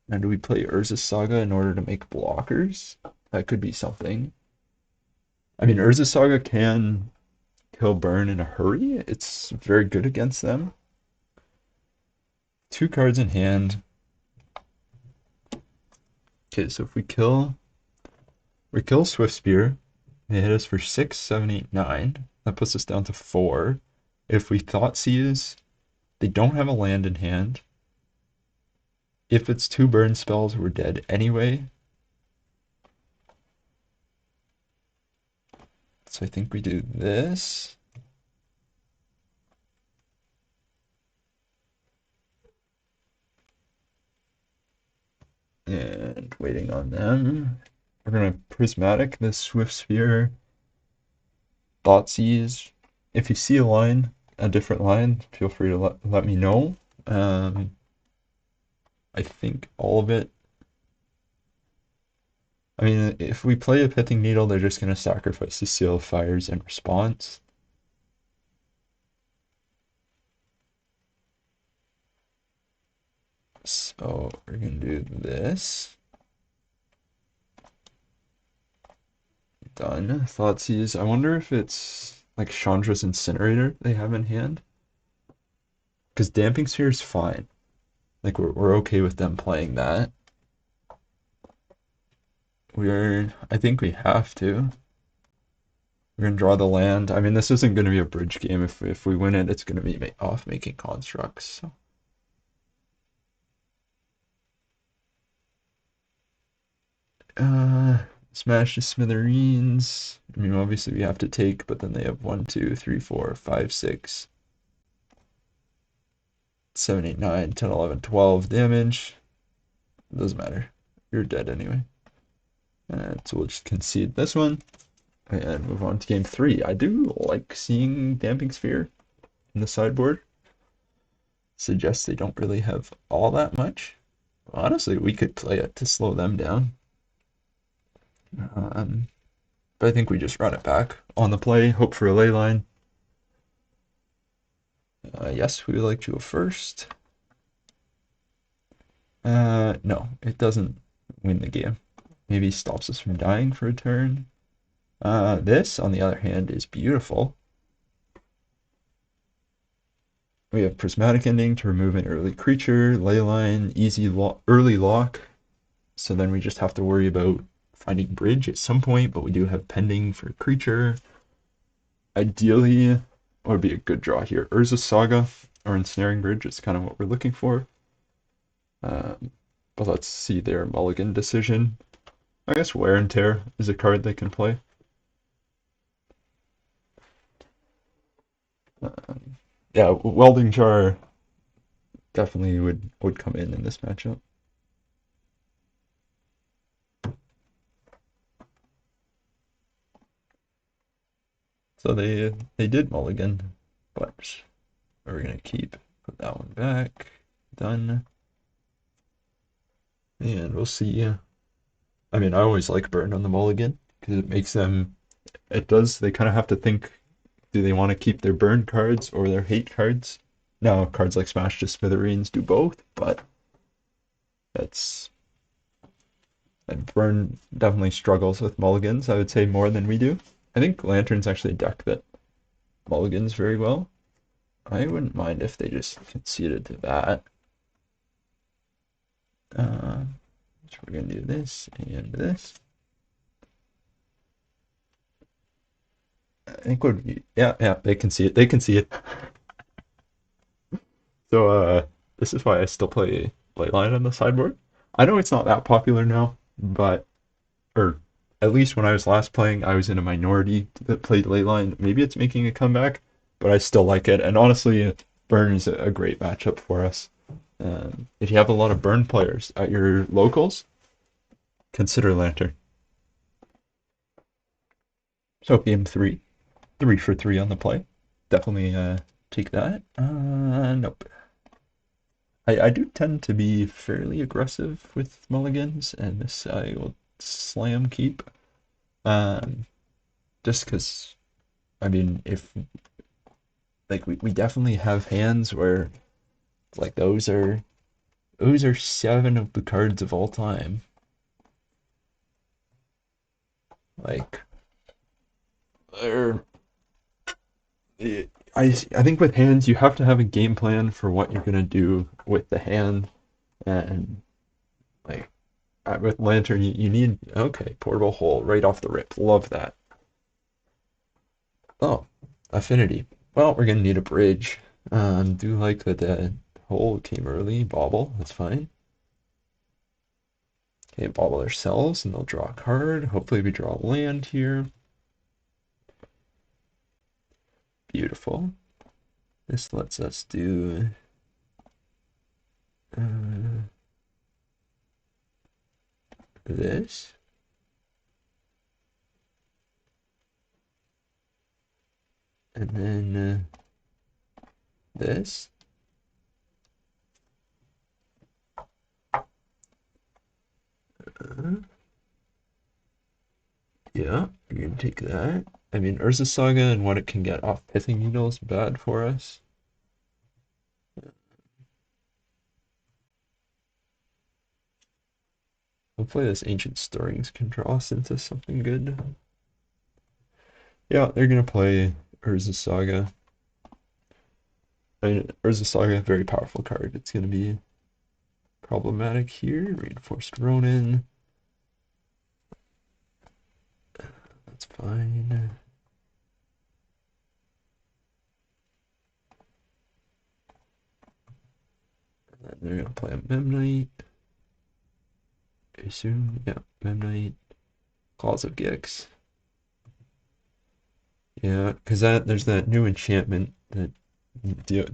Now, do we play Urza Saga in order to make blockers? That could be something. I mean, Urza Saga can kill burn in a hurry. It's very good against them. 2 cards in hand. Okay, so if we kill Swift Spear, they hit us for 6, 7, 8, 9. That puts us down to 4. If we Thoughtseize, they don't have a land in hand. If it's 2 burn spells, we're dead anyway. So I think we do this. And waiting on them. We're gonna Prismatic this Swift Sphere. Thoughtseize. If you see a different line, feel free to let me know. I think all of it. I mean, if we play a Pithing Needle, they're just going to sacrifice the Seal of Fires in response. So we're going to do this. Done. Thoughtseize. I wonder if it's like Chandra's Incinerator they have in hand. Because Damping Sphere is fine. Like we're okay with them playing that. I think we have to. We're gonna draw the land. I mean, this isn't gonna be a bridge game. If we win it, it's gonna be off making constructs. So. Smash to smithereens. I mean, obviously we have to take, but then they have 1, 2, 3, 4, 5, 6, 7, 8, 9, 10, 11, 12 damage. Doesn't matter. You're dead anyway. So we'll just concede this one and move on to game 3. I do like seeing Damping Sphere in the sideboard. Suggests they don't really have all that much. Honestly, we could play it to slow them down. But I think we just run it back on the play, hope for a ley line. Yes, we would like to go first. No, it doesn't win the game. Maybe stops us from dying for a turn. This, on the other hand, is beautiful. We have Prismatic Ending to remove an early creature, Leyline, easy early lock. So then we just have to worry about finding bridge at some point, but we do have pending for creature. Ideally, what would be a good draw here? Urza's Saga or Ensnaring Bridge is kind of what we're looking for. But let's see their mulligan decision. I guess Wear and Tear is a card they can play. Yeah, Welding Jar definitely would come in this matchup. So they did mulligan, but we're gonna put that one back. Done. And we'll see. I mean, I always like burn on the mulligan because it makes them. It does. They kind of have to think. Do they want to keep their burn cards or their hate cards? Now, cards like Smash to Smithereens do both, but that's. And burn definitely struggles with mulligans, I would say, more than we do. I think Lantern's actually a deck that mulligans very well. I wouldn't mind if they just conceded to that. So we're going to do this and this. I think would be, yeah, they can see it. They can see it. So this is why I still play Leyline on the sideboard. I know it's not that popular now, but or at least when I was last playing, I was in a minority that played Leyline. Maybe it's making a comeback, but I still like it. And honestly, Burn is a great matchup for us. If you have a lot of Burn players at your locals, consider Lantern. So game 3, 3 for 3 on the play. Definitely take that. Nope. I do tend to be fairly aggressive with mulligans, and this I will slam keep. Just because, I mean, if like we definitely have hands where like those are 7 of the cards of all time. Like, they're I think with hands you have to have a game plan for what you're gonna do with the hand, and like with Lantern you need okay portable hole right off the rip. Love that. Oh, Affinity. Well, we're gonna need a bridge. Do like that the hole came early. Bobble, that's fine. Okay, bobble ourselves, and they'll draw a card. Hopefully we draw land here. Beautiful. This lets us do this. And then this. Yeah, you're gonna take that. I mean, Urza Saga and what it can get off Pithing Needle is bad for us. Hopefully this Ancient Stirrings can draw us into something good. Yeah, they're gonna play Urza Saga. I mean, Urza Saga, very powerful card. It's gonna be problematic here. Reinforced Ronin. That's fine. And then they're gonna play a Memnite. I assume, yeah, Memnite. Claws of Gix. Yeah, because there's that new enchantment that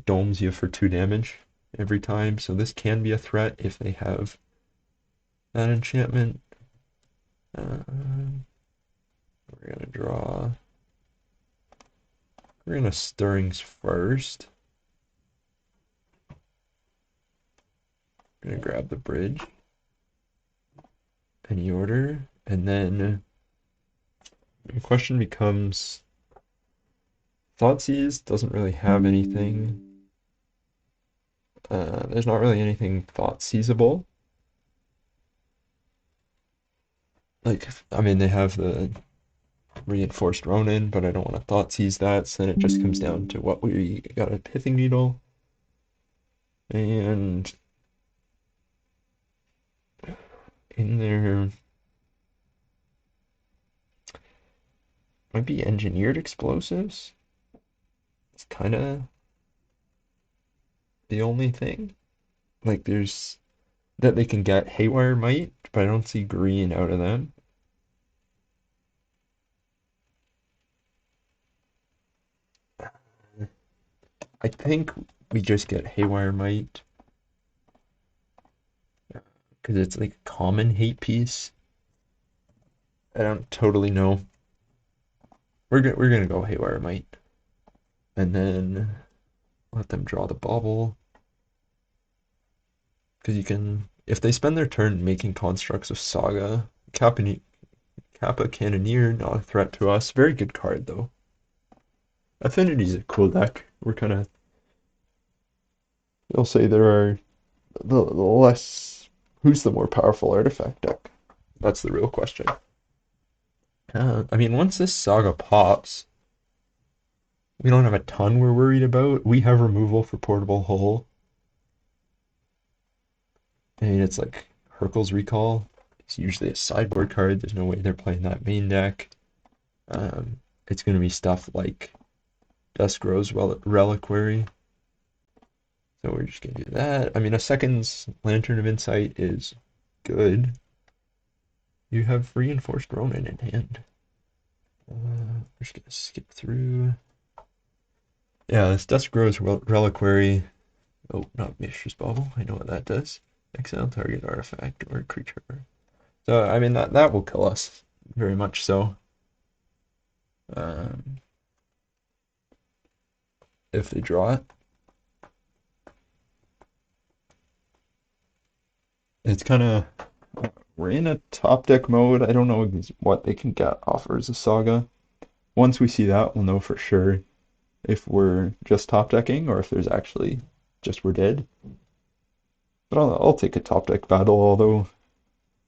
domes you for 2 damage every time, so this can be a threat if they have that enchantment. We're gonna draw. We're gonna Stirrings first. Gonna grab the bridge. Any order, and then the question becomes, Thoughtseize doesn't really have anything. There's not really anything Thoughtseizable. Like, I mean, they have the Reinforced Ronin, but I don't want to Thoughtseize that, so then it just comes down to what we got a Pithing Needle. And in there might be Engineered Explosives. It's kind of the only thing. Like, there's that they can get Haywire Might, but I don't see green out of them. I think we just get Haywire Might because it's like a common hate piece. I don't totally know. We're gonna go Haywire Might, and then let them draw the bauble. Because you can, if they spend their turn making constructs of Saga, Kappa Cannoneer, not a threat to us. Very good card though. Affinity's a cool deck. We're kind of, they'll say there are the less, who's the more powerful artifact deck? That's the real question. I mean, once this Saga pops, we don't have a ton we're worried about. We have removal for Portable Hull. I mean, it's like Hercule's Recall. It's usually a sideboard card. There's no way they're playing that main deck. It's going to be stuff like Duskro's Reliquary. So we're just going to do that. I mean, a second's Lantern of Insight is good. You have Reinforced Ronin in hand. We're just going to skip through. Yeah, this Duskro's Reliquary. Oh, not Mishra's Bauble. I know what that does. Exile target artifact or creature. So, I mean, that will kill us. Very much so. If they draw it. It's kind of, we're in a top deck mode. I don't know what they can get off Urza Saga. Once we see that, we'll know for sure if we're just top decking or if there's actually just we're dead. But I'll take a top deck battle, although,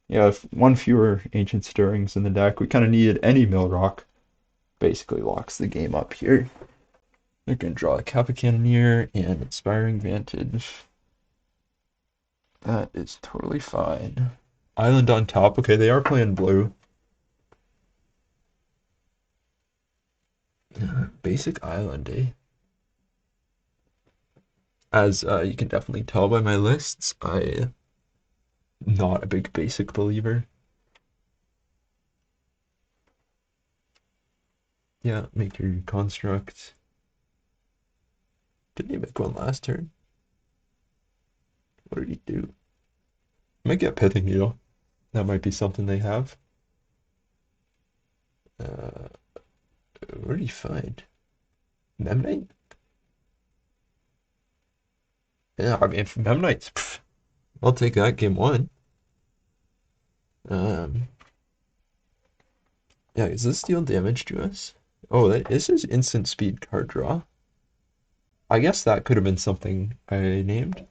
yeah, if one fewer Ancient Stirrings in the deck, we kind of needed any mill rock. Basically locks the game up here. They're going to draw a Kappa Cannoneer and Inspiring Vantage. That is totally fine. Island on top. Okay, they are playing blue. Basic island, eh? As you can definitely tell by my lists, I'm not a big basic believer. Yeah, make your construct. Didn't he make one last turn? What did he do? Might get Pithing Needle. That might be something they have. What did he find? Memnite? Yeah, I mean, Memnite's, I'll take that game 1. Yeah, does this deal damage to us? Oh, this is instant speed card draw. I guess that could have been something I named.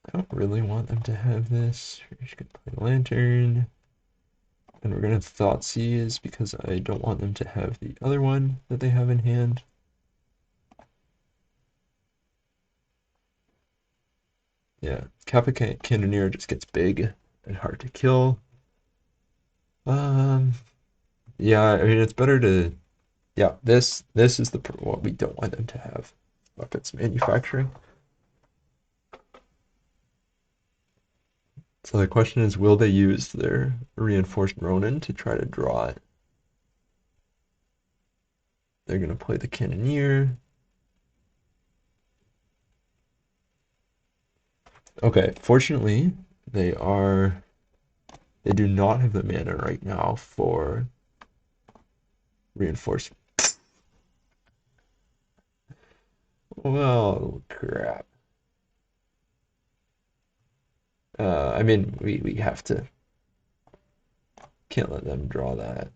I don't really want them to have this. We're just gonna play Lantern. And we're gonna Thoughtseize because I don't want them to have the other one that they have in hand. Yeah, Kappa Cannoneer just gets big and hard to kill. Yeah, I mean it's better to, yeah, this is the what we don't want them to have. Weapons manufacturing. So the question is, will they use their reinforced Ronin to try to draw it? They're gonna play the Cannoneer. Okay, fortunately, they do not have the mana right now for reinforced. Well, crap. I mean, we have to, can't let them draw that.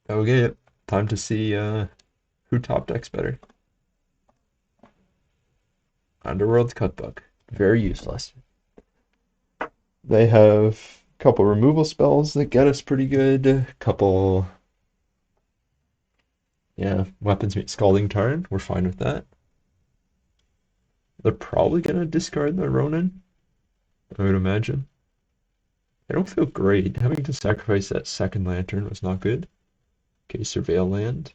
Okay, time to see who top decks better. Underworld's Cutbook. Very useless. They have a couple removal spells that get us pretty good. A couple, yeah, weapons meet Scalding Tarn. We're fine with that. They're probably gonna discard the Ronin, I would imagine. I don't feel great. Having to sacrifice that second lantern was not good. Okay, Surveil land.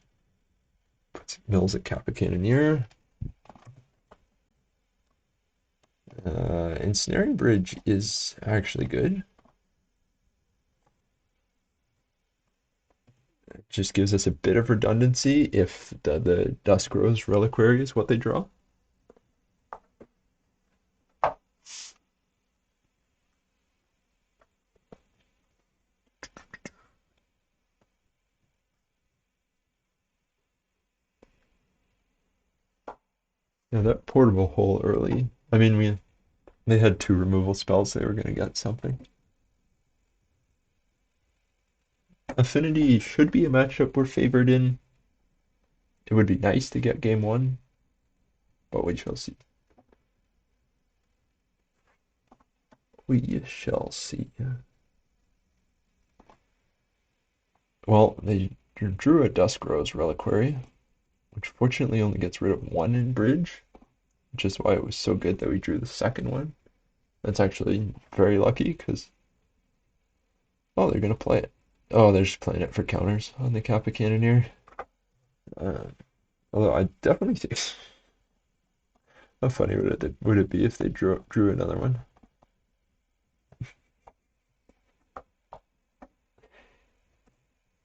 Puts mills at Kappa Cannoneer. Ensnaring Bridge is actually good. It just gives us a bit of redundancy if the Dusk Rose Reliquary is what they draw. Yeah, that portable hole early. I mean, they had two removal spells. They were gonna get something. Affinity should be a matchup we're favored in. It would be nice to get game one, but we shall see. We shall see. Well, they drew a Dusk Rose Reliquary, which fortunately only gets rid of one in Bridge, which is why it was so good that we drew the second one. That's actually very lucky because, oh, they're going to play it. Oh, they're just playing it for counters on the Kappa Cannoneer. Uh, Although I definitely think, how funny would it be if they drew another one?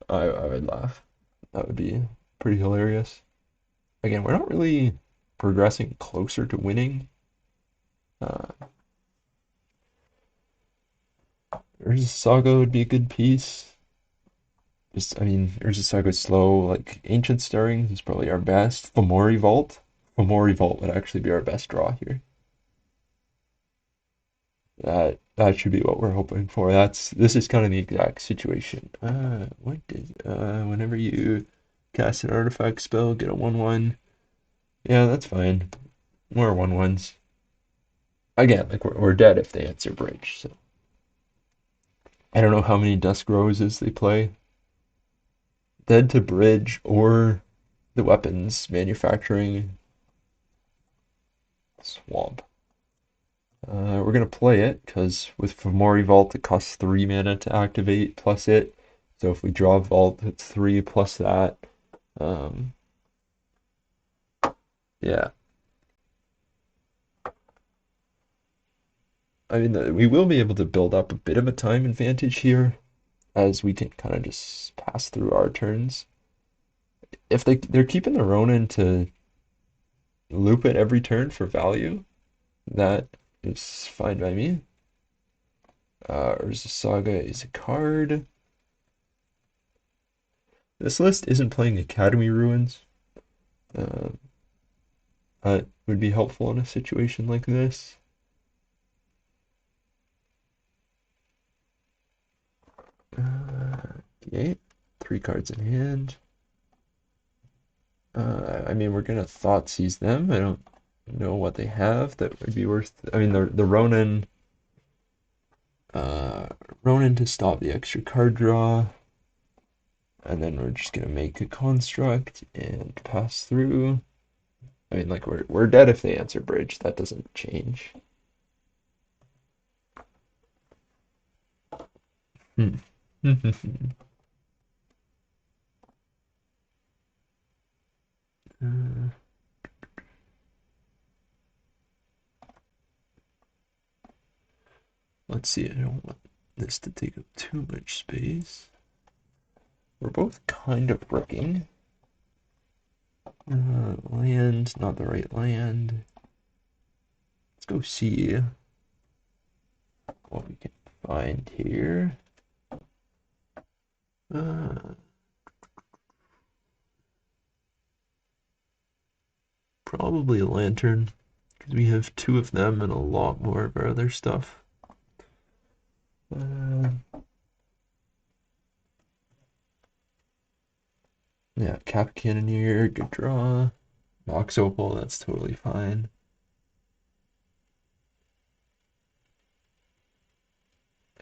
I would laugh. That would be pretty hilarious. Again, we're not really progressing closer to winning. Uh, Urza Saga would be a good piece. Just, I mean, Urza Saga's slow. Like, Ancient Stirrings is probably our best. Fomori Vault. Fomori Vault would actually be our best draw here. That should be what we're hoping for. This is kind of the exact situation. Whenever you cast an artifact spell, get a 1/1. Yeah, that's fine. More 1/1s. Again, like we're dead if they answer bridge. So I don't know how many Dusk Roses they play. Dead to bridge or the weapons manufacturing swamp. We're gonna play it because with Fomori Vault it costs 3 mana to activate plus it. So if we draw Vault, it's 3 plus that. Um, yeah, I mean we will be able to build up a bit of a time advantage here as we can kind of just pass through our turns. If they're keeping the Ronin to loop it every turn for value, that is fine by me. Urza Saga is a card. This list isn't playing Academy Ruins. Uh, that would be helpful in a situation like this. Okay, 3 cards in hand. I mean, we're gonna thought seize them. I don't know what they have that would be worth. I mean, the Ronin, uh, Ronin to stop the extra card draw, and then we're just gonna make a construct and pass through. I mean, like we're dead if they answer bridge. That doesn't change. Hmm. let's see, I don't want this to take up too much space. We're both kind of bricking. Land, not the right land. Let's go see what we can find here. Probably a lantern, because we have two of them and a lot more of our other stuff. Yeah, Cap Cannoneer, good draw. Mox Opal, that's totally fine.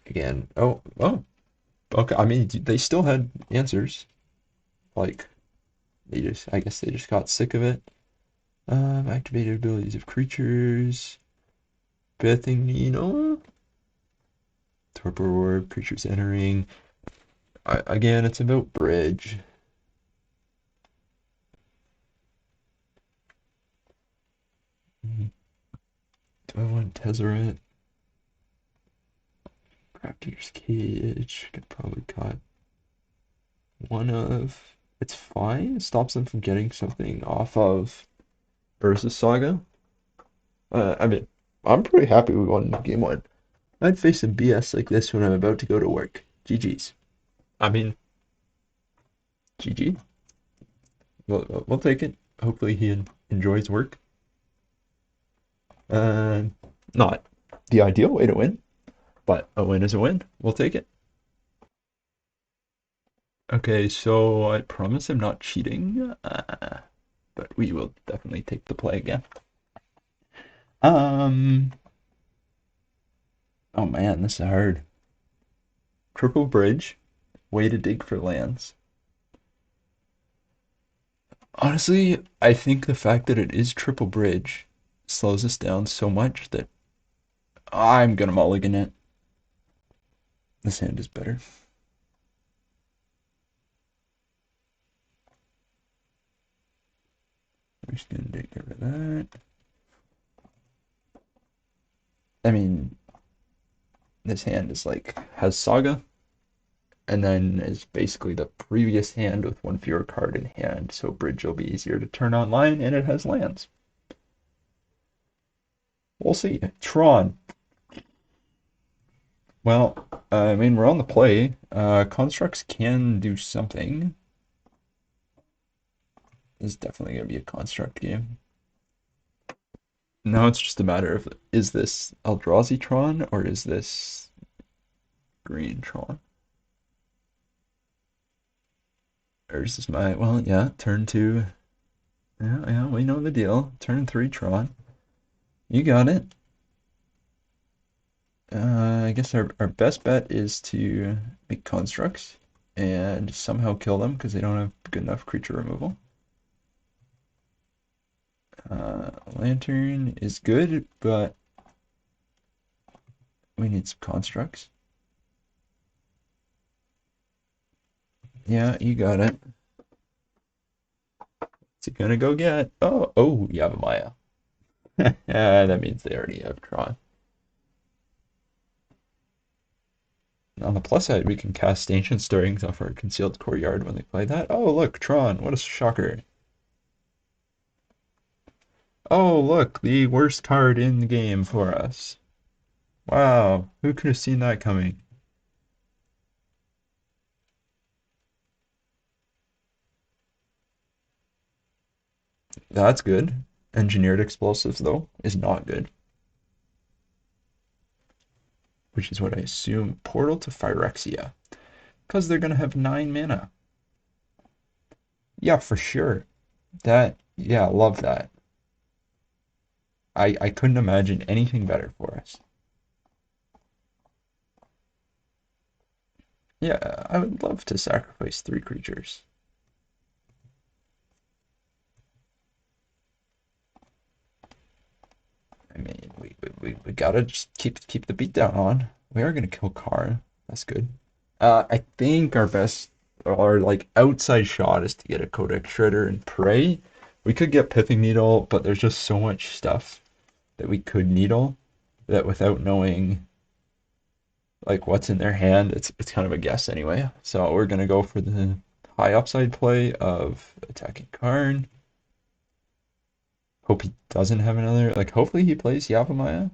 Again, oh, okay. I mean, they still had answers. Like, I guess they just got sick of it. Activated abilities of creatures. Bathing Needle. Torpor Orb, creatures entering. Again, it's about bridge. Do I want Tezzeret? Crafter's Cage. Could probably cut one of. It's fine. It stops them from getting something off of Urza Saga. I mean, I'm pretty happy we won game one. I'd face some BS like this when I'm about to go to work. GG's. I mean, GG. We'll take it. Hopefully he enjoys work. Not the ideal way to win, but a win is a win. We'll take it. Okay, so I promise I'm not cheating, but we will definitely take the play again. Oh man, this is hard. Triple bridge, way to dig for lands. Honestly, I think the fact that it is triple bridge slows us down so much that I'm gonna mulligan it. This hand is better. We're just gonna take care of that. I mean, this hand is like, has Saga, and then is basically the previous hand with one fewer card in hand, so bridge will be easier to turn online, and it has lands. We'll see. Tron. Well, I mean, we're on the play. Constructs can do something. This is definitely going to be a construct game. Now it's just a matter of, is this Eldrazi Tron or is this green Tron? Or is this well, yeah, turn two. Yeah, we know the deal. Turn three Tron. You got it. I guess our best bet is to make constructs and somehow kill them because they don't have good enough creature removal. Lantern is good, but we need some constructs. Yeah, you got it. What's it gonna go get? Oh, Yavimaya. Yeah, that means they already have Tron. On the plus side, we can cast Ancient Stirrings off our Concealed Courtyard when they play that. Oh, look, Tron. What a shocker. Oh, look, the worst card in the game for us. Wow, who could have seen that coming? That's good. Engineered Explosives, though, is not good. Which is what I assume. Portal to Phyrexia. Because they're going to have 9 mana. Yeah, for sure. Yeah, love that. I couldn't imagine anything better for us. Yeah, I would love to sacrifice 3 creatures. I mean, we gotta just keep the beat down on. We are gonna kill Karn. That's good. I think our like outside shot is to get a Codex Shredder and pray. We could get Pithing Needle, but there's just so much stuff that we could needle that without knowing like what's in their hand, it's kind of a guess anyway. So we're gonna go for the high upside play of attacking Karn. Hope he doesn't have another. Like hopefully he plays Yavimaya.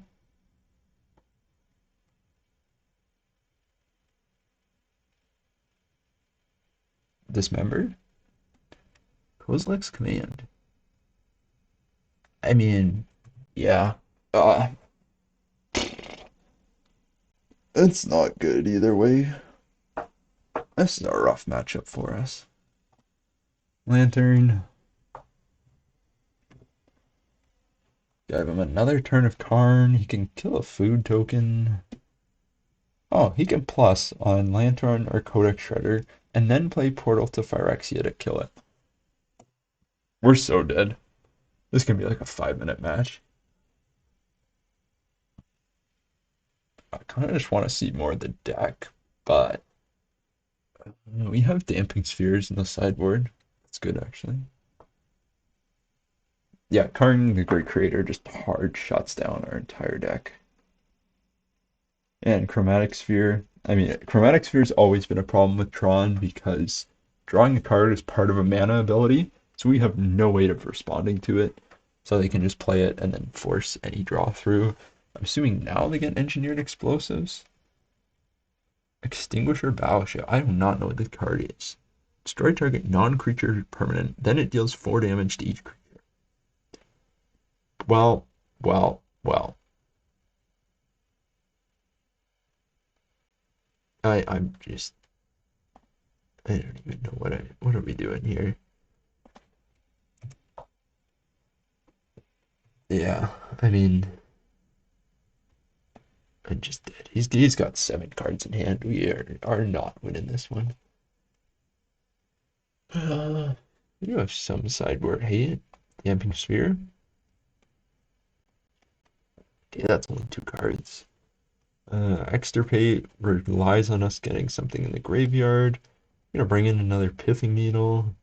Dismembered. Kozilek's Command. I mean, yeah. Uh, it's not good either way. This is a rough matchup for us. Lantern. Give him another turn of Karn. He can kill a food token. Oh, he can plus on Lantern or Codex Shredder and then play Portal to Phyrexia to kill it. We're so dead. This can be like a 5-minute match. I kind of just want to see more of the deck, but we have Damping Spheres in the sideboard. That's good, actually. Yeah, Karn, the Great Creator, just hard shuts down our entire deck. And Chromatic Sphere. I mean, Chromatic Sphere's always been a problem with Tron because drawing a card is part of a mana ability, so we have no way of responding to it. So they can just play it and then force any draw through. I'm assuming now they get Engineered Explosives. Extinguisher Battleship. I do not know what the card is. Destroy target non-creature permanent, then it deals 4 damage to each creature. Well. I'm just I don't even know what are we doing here. Yeah, I mean I'm just dead. He's got 7 cards in hand. We are not winning this one. We do have some sideboard hate. Damping Sphere. Okay, that's only 2 cards. Extirpate relies on us getting something in the graveyard. I'm gonna bring in another Pithing Needle.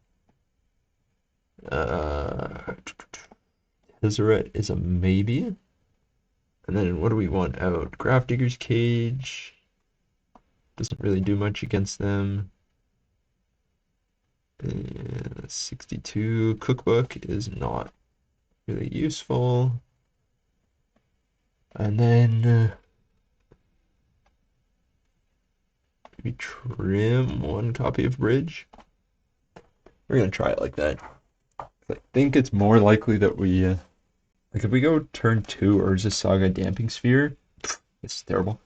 Tezzeret is a maybe. And then what do we want out? Grafdigger's Cage. Doesn't really do much against them. 62 Cookbook is not really useful. And then we trim 1 copy of Bridge. We're gonna try it like that. I think it's more likely that we like if we go turn 2 Urza Saga Damping Sphere, it's terrible.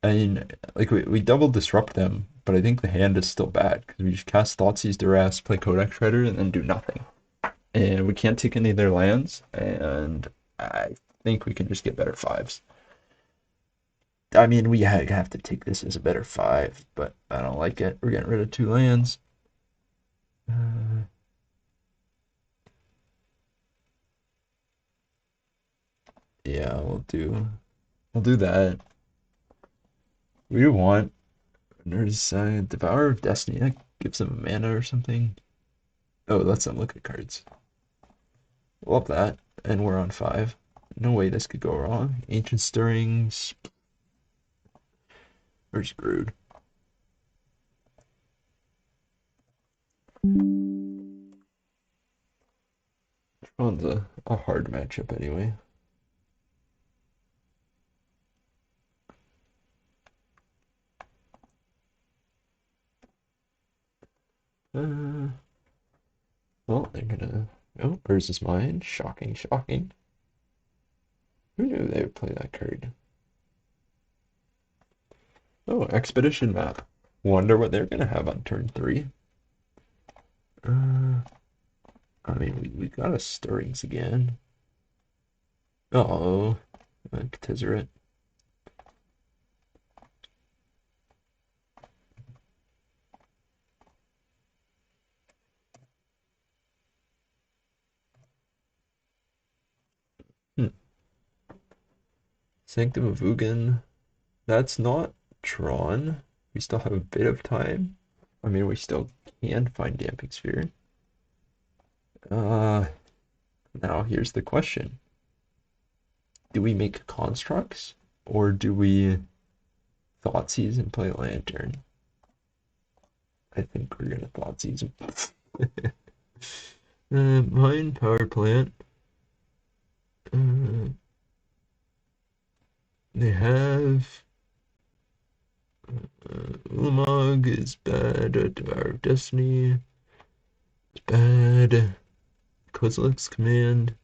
I mean, like we double disrupt them, but I think the hand is still bad because we just cast Thoughtseize Duress, play Codex Shredder, and then do nothing. And we can't take any of their lands, and I think we can just get better 5s. I mean, we have to take this as a better 5, but I don't like it. We're getting rid of 2 lands. Yeah, we'll do that. We do want there's Devourer of Destiny. That gives them a mana or something. Oh, let's not look at cards. Love that. And we're on 5. No way this could go wrong. Ancient Stirrings. We're screwed. Tron's a hard matchup anyway. Well, they're gonna. Oh, where's this mine? Shocking. Who knew they would play that card? Oh, Expedition Map. Wonder what they're gonna have on turn 3. I mean, we got a Stirrings again. Uh-oh. Tezzeret. Sanctum of Ugin. That's not Tron. We still have a bit of time. I mean, we still can find Damping Sphere. Now here's the question. Do we make constructs? Or do we Thoughtseize and play Lantern? I think we're gonna Thoughtseize. Mine power plant. Uh, they have Ulamog is bad. Devour of Destiny is bad. Kozilek's Command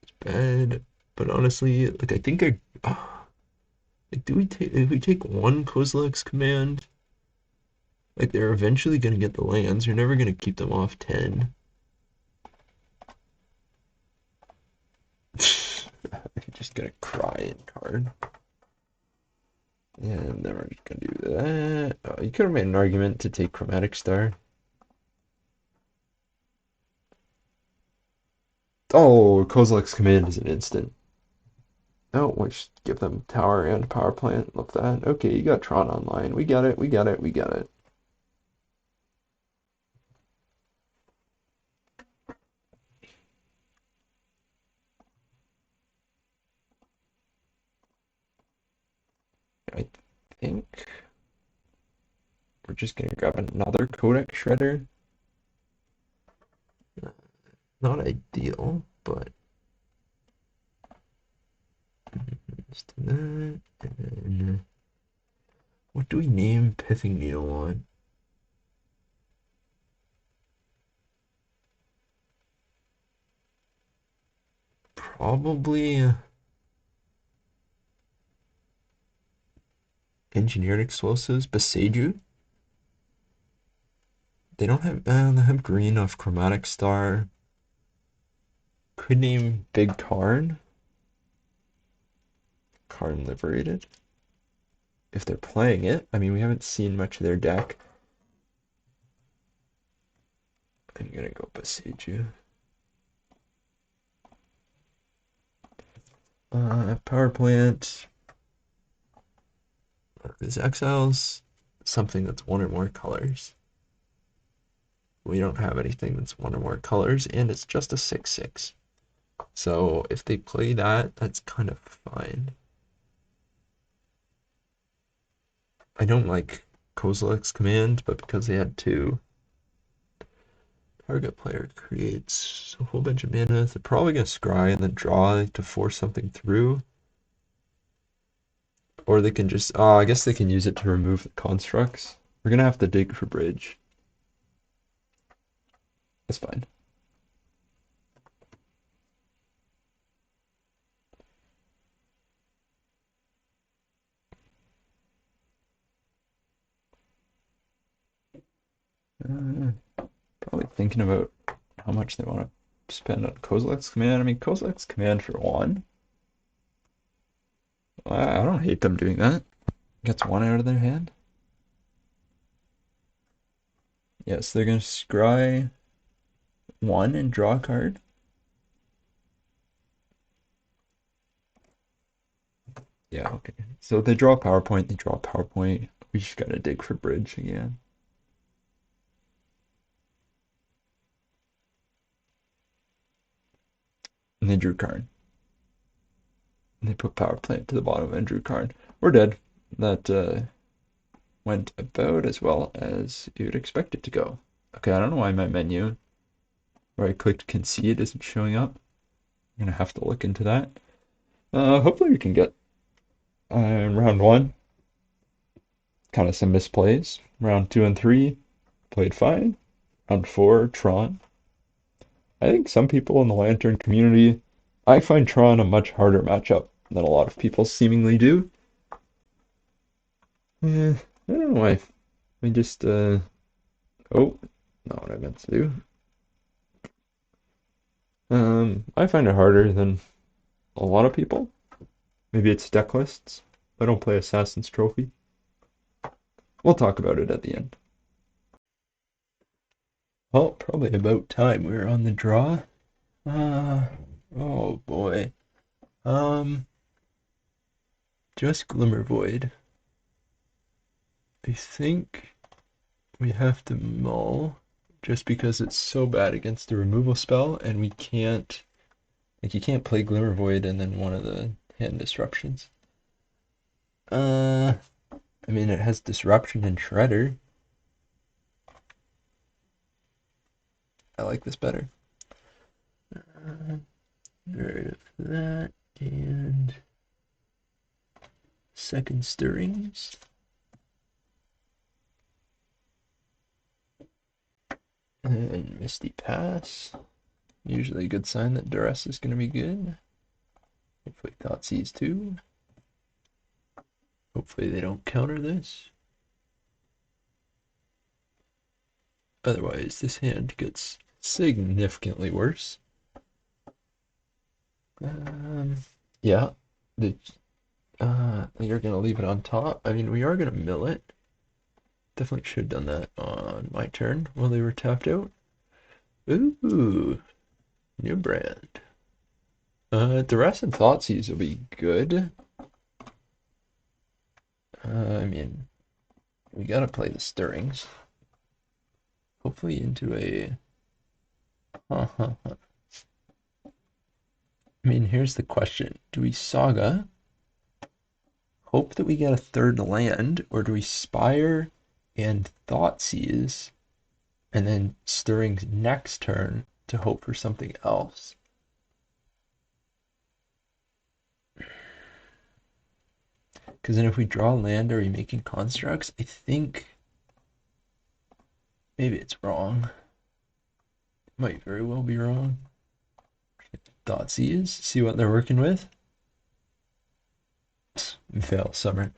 is bad. But honestly, like I think like do we take if we take one Kozilek's Command, like they're eventually gonna get the lands. You're never gonna keep them off 10. You're just gonna cry in card. And then we're just gonna do that. Oh, you could have made an argument to take Chromatic Star. Oh, Kozilek's Command is an instant. Oh, we should give them tower and power plant. Love that. Okay, you got Tron online. We got it, we got it, we got it. I think we're just gonna grab another Codex Shredder. Not ideal, but let's do that. And then what do we name Pithing Needle on? Probably Engineered Explosives, Beseiju. They don't have, they have green off Chromatic Star. Could name Big Karn. Karn Liberated. If they're playing it. I mean, we haven't seen much of their deck. I'm gonna go Beseiju. Power Plant. This exiles something that's one or more colors. We don't have anything that's one or more colors, and it's just a 6/6. So if they play that, that's kind of fine. I don't like Kozilek's Command, but because they had two, target player creates a whole bunch of mana. They're probably gonna scry and then draw to force something through. Or they can just, I guess they can use it to remove the constructs. We're gonna have to dig for bridge. That's fine. Probably thinking about how much they want to spend on Kozilek's Command. I mean, Kozilek's Command for one. I don't hate them doing that. Gets one out of their hand. Yes, they're gonna scry one and draw a card. Yeah, okay. So they draw a PowerPoint, they draw a PowerPoint. We just gotta dig for bridge again. And they drew card. And they put power plant to the bottom and drew card. We're dead. That went about as well as you'd expect it to go. Okay, I don't know why my menu where I clicked concede isn't showing up. I'm gonna have to look into that. Hopefully we can get round one. Kind of some misplays. Round two and three played fine. Round four, Tron. I think some people in the Lantern community, I find Tron a much harder matchup than a lot of people seemingly do. I don't know why. I just, oh, not what I meant to do. I find it harder than a lot of people. Maybe it's deck lists. I don't play Assassin's Trophy. We'll talk about it at the end. Well, probably about time we're on the draw. Oh boy. Um, just Glimmer Void. I think we have to mull just because it's so bad against the removal spell and we can't, like you can't play Glimmer Void and then one of the hand disruptions. I mean, it has disruption and shredder. I like this better. Get rid of that and second stirrings. And Misty Pass. Usually a good sign that Duress is going to be good. Hopefully Thoughtseize too. Hopefully they don't counter this. Otherwise, this hand gets significantly worse. Yeah, you're gonna leave it on top. I mean, we are gonna mill it. Definitely should have done that on my turn while they were tapped out. Ooh, Neobrand. Duress and Thoughtseize will be good. I mean, we gotta play the stirrings. Hopefully into a... I mean, here's the question. Do we Saga, hope that we get a third land, or do we Spire and Thoughtseize, and then Stirrings next turn to hope for something else? Because then if we draw land, are we making constructs? I think maybe it's wrong. It might very well be wrong. Thoughtseize, see what they're working with. Fail Summer.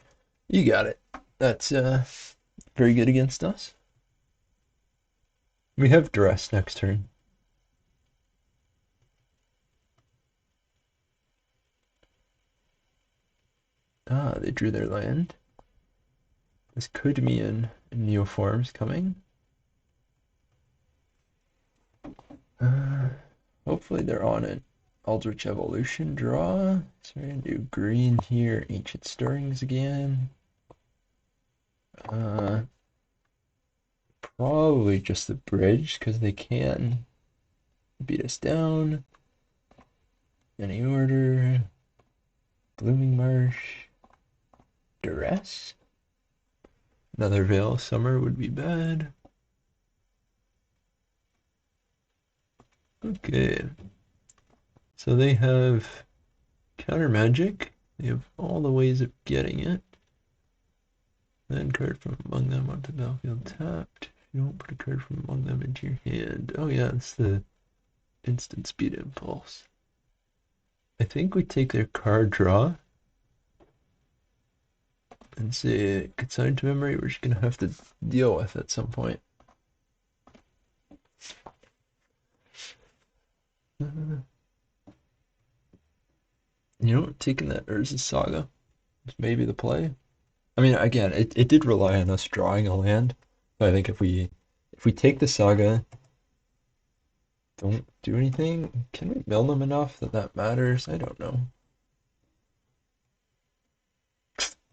You got it. That's very good against us. We have Duress next turn. Ah, they drew their land. This could mean Neoforms coming. Hopefully they're on an Eldritch Evolution draw. So we're gonna do green here, Ancient Stirrings again. Probably just the bridge, because they can beat us down. Any order. Blooming Marsh. Duress. Another Veil of Summer would be bad. Okay. So they have counter magic. They have all the ways of getting it. Then card from among them onto the battlefield tapped. If you don't put a card from among them into your hand. Oh yeah, it's the instant speed impulse. I think we take their card draw and say consigned to memory, we're just gonna have to deal with at some point. You know, taking that Urza Saga is maybe the play. I mean, again, it did rely on us drawing a land. But I think if we take the Saga, don't do anything, can we mill them enough that that matters? I don't know.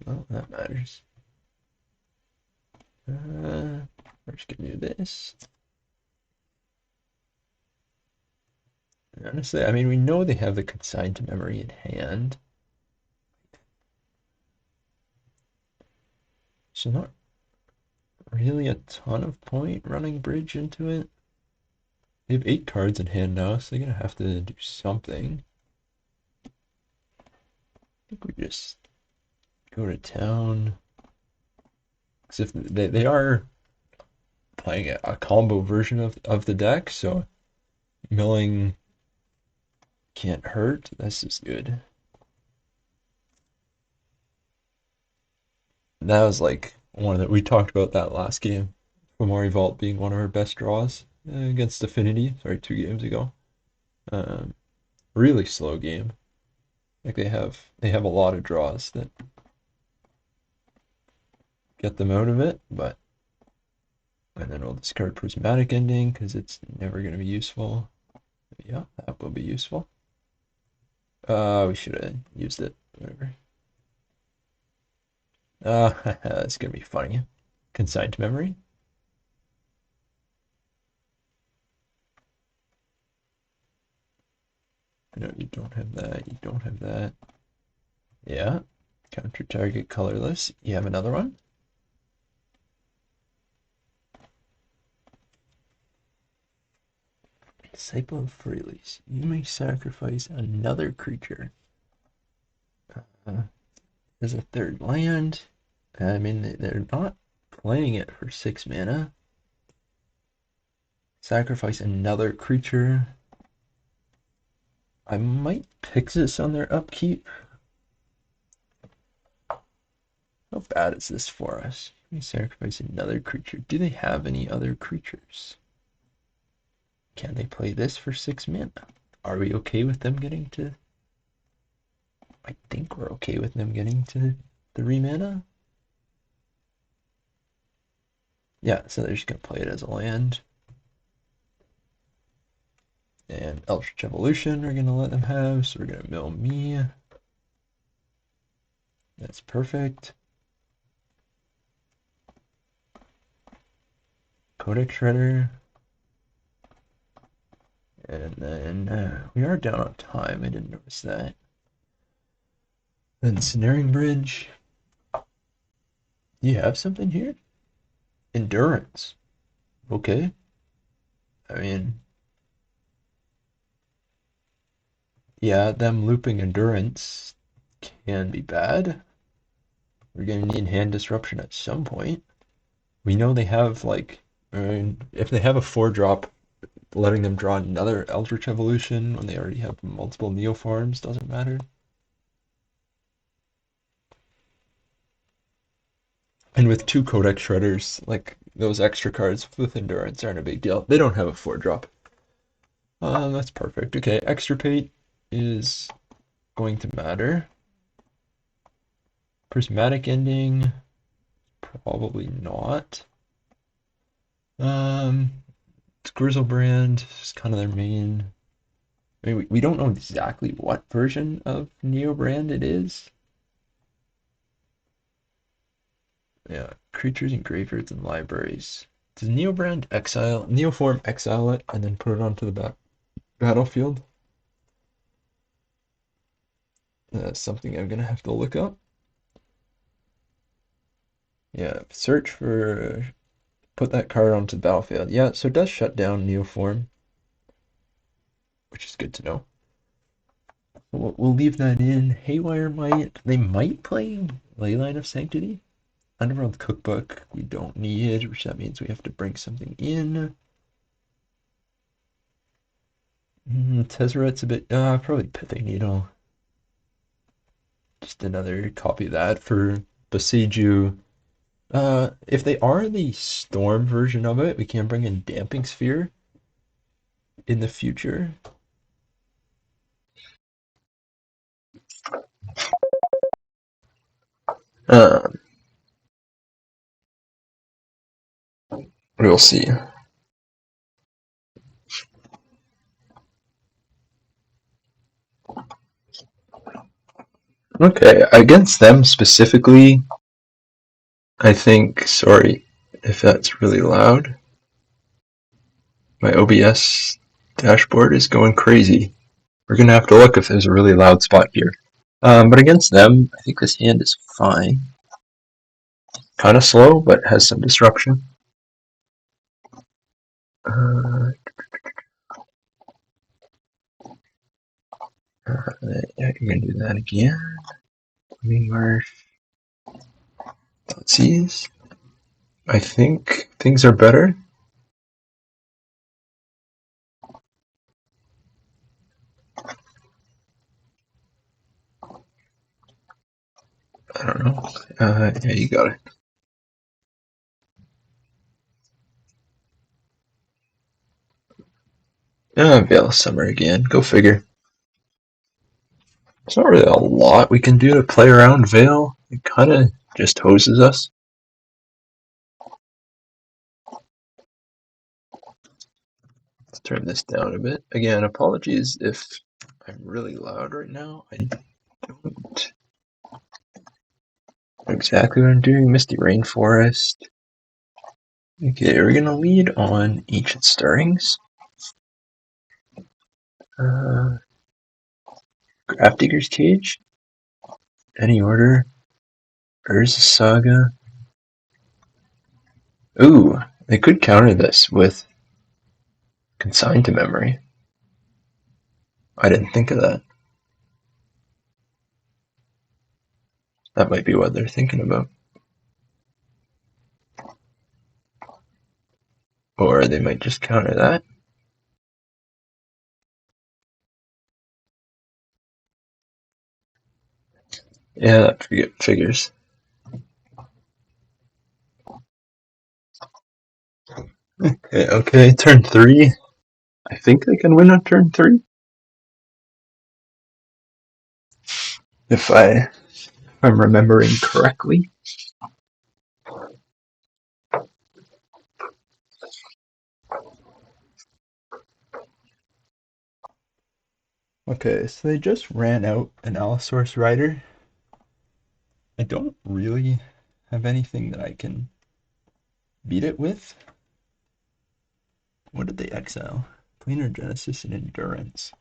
Well, that matters. We're just gonna do this. Honestly, I mean, we know they have the consigned to memory in hand. So not really a ton of point running bridge into it. They have 8 cards in hand now, so they're gonna have to do something. I think we just go to town. Because if they are playing a combo version of the deck, so milling can't hurt. This is good. That was like one that we talked about that last game. Fomori Vault being one of our best draws against Affinity. Sorry, 2 games ago. Really slow game. Like they have a lot of draws that get them out of it, but and then we'll discard Prismatic Ending because it's never going to be useful. Yeah, that will be useful. We should have used it. Whatever. It's gonna be funny. Consigned to memory. No, you don't have that. You don't have that. Yeah. Counter target colorless. You have another one? Disciple of Freely's. You may sacrifice another creature. There's a third land. I mean, they're not playing it for 6 mana. Sacrifice another creature. I might pick this on their upkeep. How bad is this for us? We sacrifice another creature. Do they have any other creatures? Can they play this for 6 mana? Are we okay with them getting to... I think we're okay with them getting to 3 mana. Yeah, so they're just going to play it as a land. And Eldritch Evolution we're going to let them have, so we're going to mill me. That's perfect. Codex Shredder. And then we are down on time, I didn't notice that. Then Snaring Bridge. You have something here? Endurance. Okay. I mean, yeah, them looping Endurance can be bad. We're going to need hand disruption at some point. We know they have, like, I mean, if they have a 4-drop, letting them draw another Eldritch Evolution when they already have multiple Neoforms doesn't matter. And with 2 Codex Shredders, like, those extra cards with Endurance aren't a big deal. They don't have a 4-drop. That's perfect. Okay, Extirpate is going to matter. Prismatic Ending, probably not. Grizzlebrand is kind of their main. I mean, we don't know exactly what version of Neobrand it is. Yeah, creatures and graveyards and libraries. Does Neobrand Neoform exile it and then put it onto the battlefield? That's something I'm gonna have to look up. Yeah, search for put that card onto the battlefield. Yeah, so it does shut down Neoform, which is good to know. We'll leave that in. Haywire they might play Leyline of Sanctity. Underworld Cookbook we don't need, which that means we have to bring something in. Tezzeret's a bit, probably Pithing Needle. Just another copy of that for Boseiju. If they are the Storm version of it, we can bring in Damping Sphere in the future. We'll see. Okay, against them specifically, I think, sorry if that's really loud. My OBS dashboard is going crazy. We're going to have to look if there's a really loud spot here. But against them, I think this hand is fine. Kind of slow, but has some disruption. You're going to do that again. Let's see. I think things are better. I don't know. Yeah, you got it. Veil of Summer again. Go figure. There's not really a lot we can do to play around Veil. It kind of just hoses us. Let's turn this down a bit. Again, apologies if I'm really loud right now. I don't know exactly what I'm doing. Misty Rainforest. Okay, we're gonna lead on Ancient Stirrings. Grafdigger's Cage. Any order? Urza Saga? Ooh, they could counter this with Consigned to Memory. I didn't think of that. That might be what they're thinking about. Or they might just counter that. Yeah, that figures. Okay, turn 3. I think they can win on turn 3. If I'm remembering correctly. Okay, so they just ran out an Allosaurus Rider. I don't really have anything that I can beat it with. What did they exile? Planar Genesis and Endurance.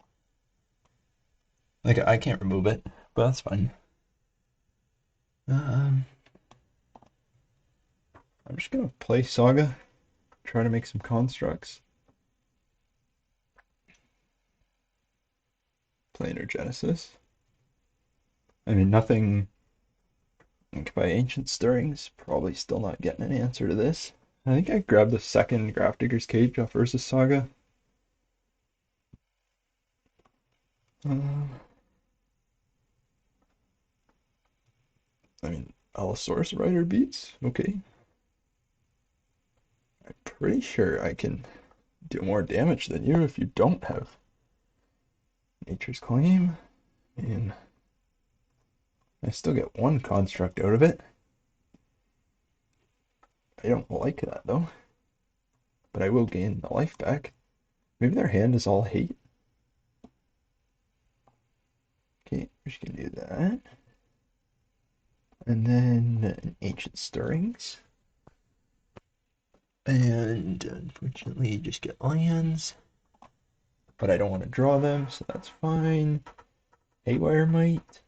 Like, I can't remove it, but that's fine. I'm just gonna play Saga, try to make some constructs. Planar Genesis. I mean, nothing like by Ancient Stirrings. Probably still not getting an answer to this. I think I grabbed the second Grafdigger's Cage off Urza Saga. I mean, Allosaurus Rider beats. Okay. I'm pretty sure I can do more damage than you if you don't have Nature's Claim. And I still get one construct out of it. I don't like that though. But I will gain the life back. Maybe their hand is all hate. Okay, we're just gonna do that. And then Ancient Stirrings. And unfortunately, you just get lands. But I don't want to draw them, so that's fine. Haywire Might.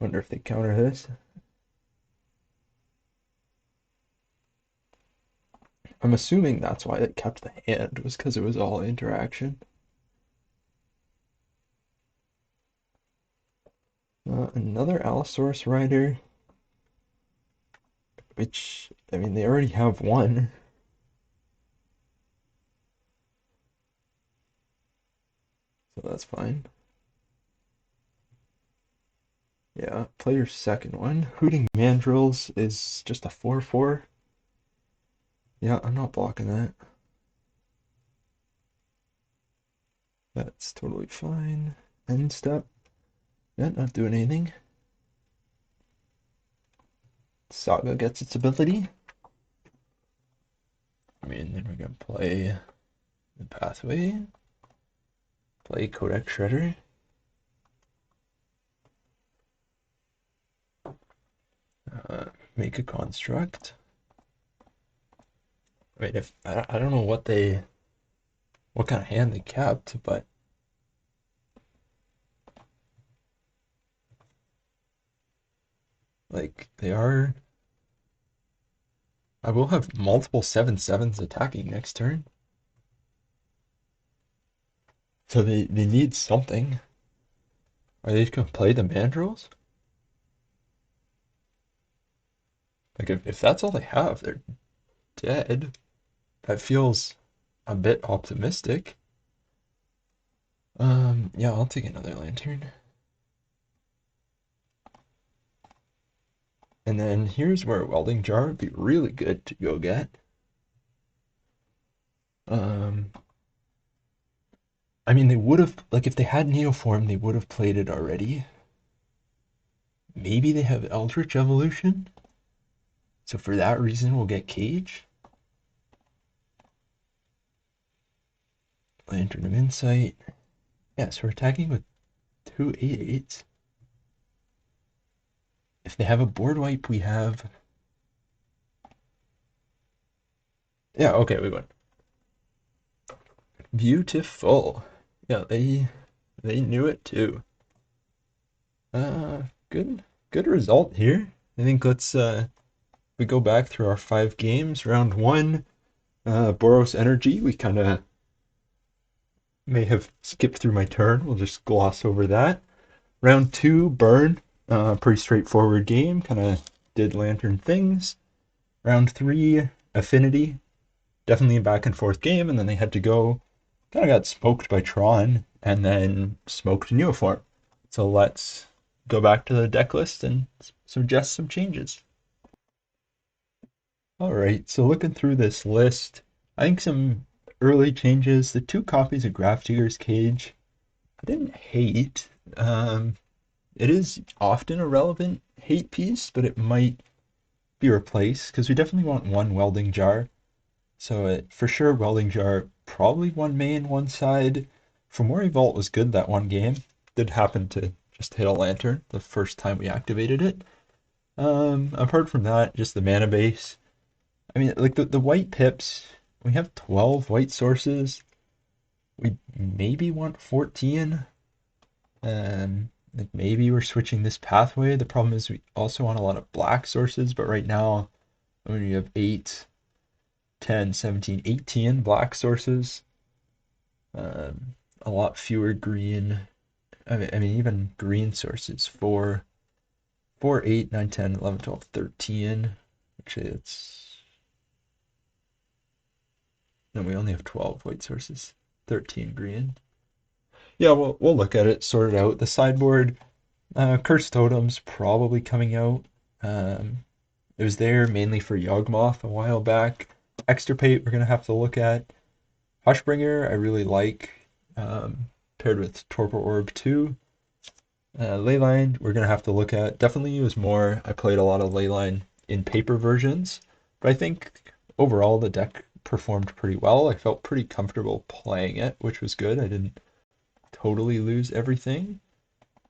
Wonder if they counter this. I'm assuming that's why it kept the hand, was because it was all interaction. Another Allosaurus Rider. Which, I mean, they already have one. So that's fine. Yeah, play your second one. Hooting Mandrills is just a 4/4. Yeah, I'm not blocking that. That's totally fine. End step. Yeah, not doing anything. Saga gets its ability. I mean, then we're gonna play the Pathway. Play Codex Shredder. Make a construct. I mean, if I don't know what kind of hand they kept, but like they are. I will have multiple 7/7s attacking next turn. So they need something. Are they just gonna play the Mandrills? Like if that's all they have, they're dead. That feels a bit optimistic. Yeah, I'll take another lantern. And then here's where a welding jar would be really good to go get. I mean, they would have, like, if they had Neoform, they would have played it already. Maybe they have Eldritch Evolution. So for that reason, we'll get Cage. Lantern of Insight. Yeah, so we're attacking with 2/8/8s. If they have a board wipe, we have. Yeah, okay, we win. Beautiful. Yeah, they knew it too. Uh, good, good result here. I think let's we go back through our 5 games. Round one, Boros Energy. We kind of may have skipped through my turn. We'll just gloss over that. Round two, Burn. Pretty straightforward game. Kind of did Lantern things. Round three, Affinity. Definitely a back and forth game, and then they had to go. Kind of got smoked by Tron, and then smoked Neoform. So let's go back to the deck list and suggest some changes. All right, so looking through this list, I think some early changes. The 2 copies of Grafdigger's Cage, I didn't hate. It is often a relevant hate piece, but it might be replaced because we definitely want one welding jar. So for sure, welding jar, probably one main, one side. Fomori Vault was good that one game. Did happen to just hit a lantern the first time we activated it. Apart from that, just the mana base. I mean, like the white pips, we have 12 white sources. We maybe want 14. Like maybe we're switching this pathway. The problem is we also want a lot of black sources, but right now, I mean, we have 8, 10, 17, 18 black sources. A lot fewer green. I mean, even green sources. 4, 8, 9, 10, 11, 12, 13. Actually, it's no, we only have 12 white sources. 13 green. Yeah, we'll look at it, sort it out. The sideboard, Cursed Totem's probably coming out. It was there mainly for Yawgmoth a while back. Extirpate we're gonna have to look at. Hushbringer I really like, paired with Torpor Orb 2. Leyline we're gonna have to look at. Definitely use more. I played a lot of Leyline in paper versions, but I think overall the deck performed pretty well. I felt pretty comfortable playing it, which was good. I didn't totally lose everything,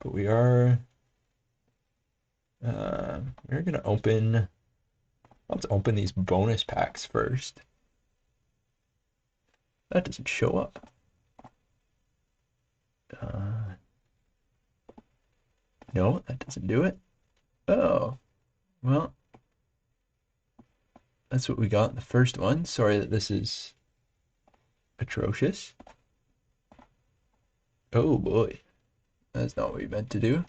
but we're gonna open. Let's open these bonus packs first. That doesn't show up. No, that doesn't do it. Oh, well, that's what we got in the first one. Sorry that this is atrocious. Oh boy, that's not what we meant to do.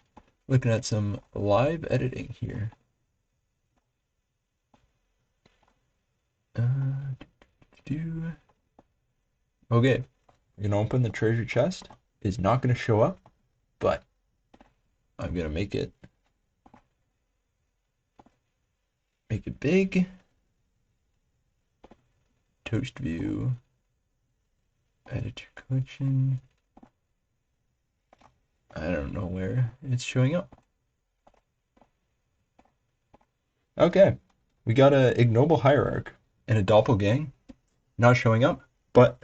Looking at some live editing here. Do okay. We're gonna open the treasure chest. It's not gonna show up, but I'm gonna make it big. Toast view. Edit your collection. I don't know where it's showing up. Okay, we got a ignoble hierarch and a doppelgang not showing up, but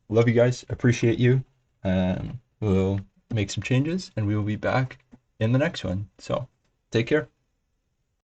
love you guys, appreciate you. We'll make some changes and we will be back in the next one. So take care.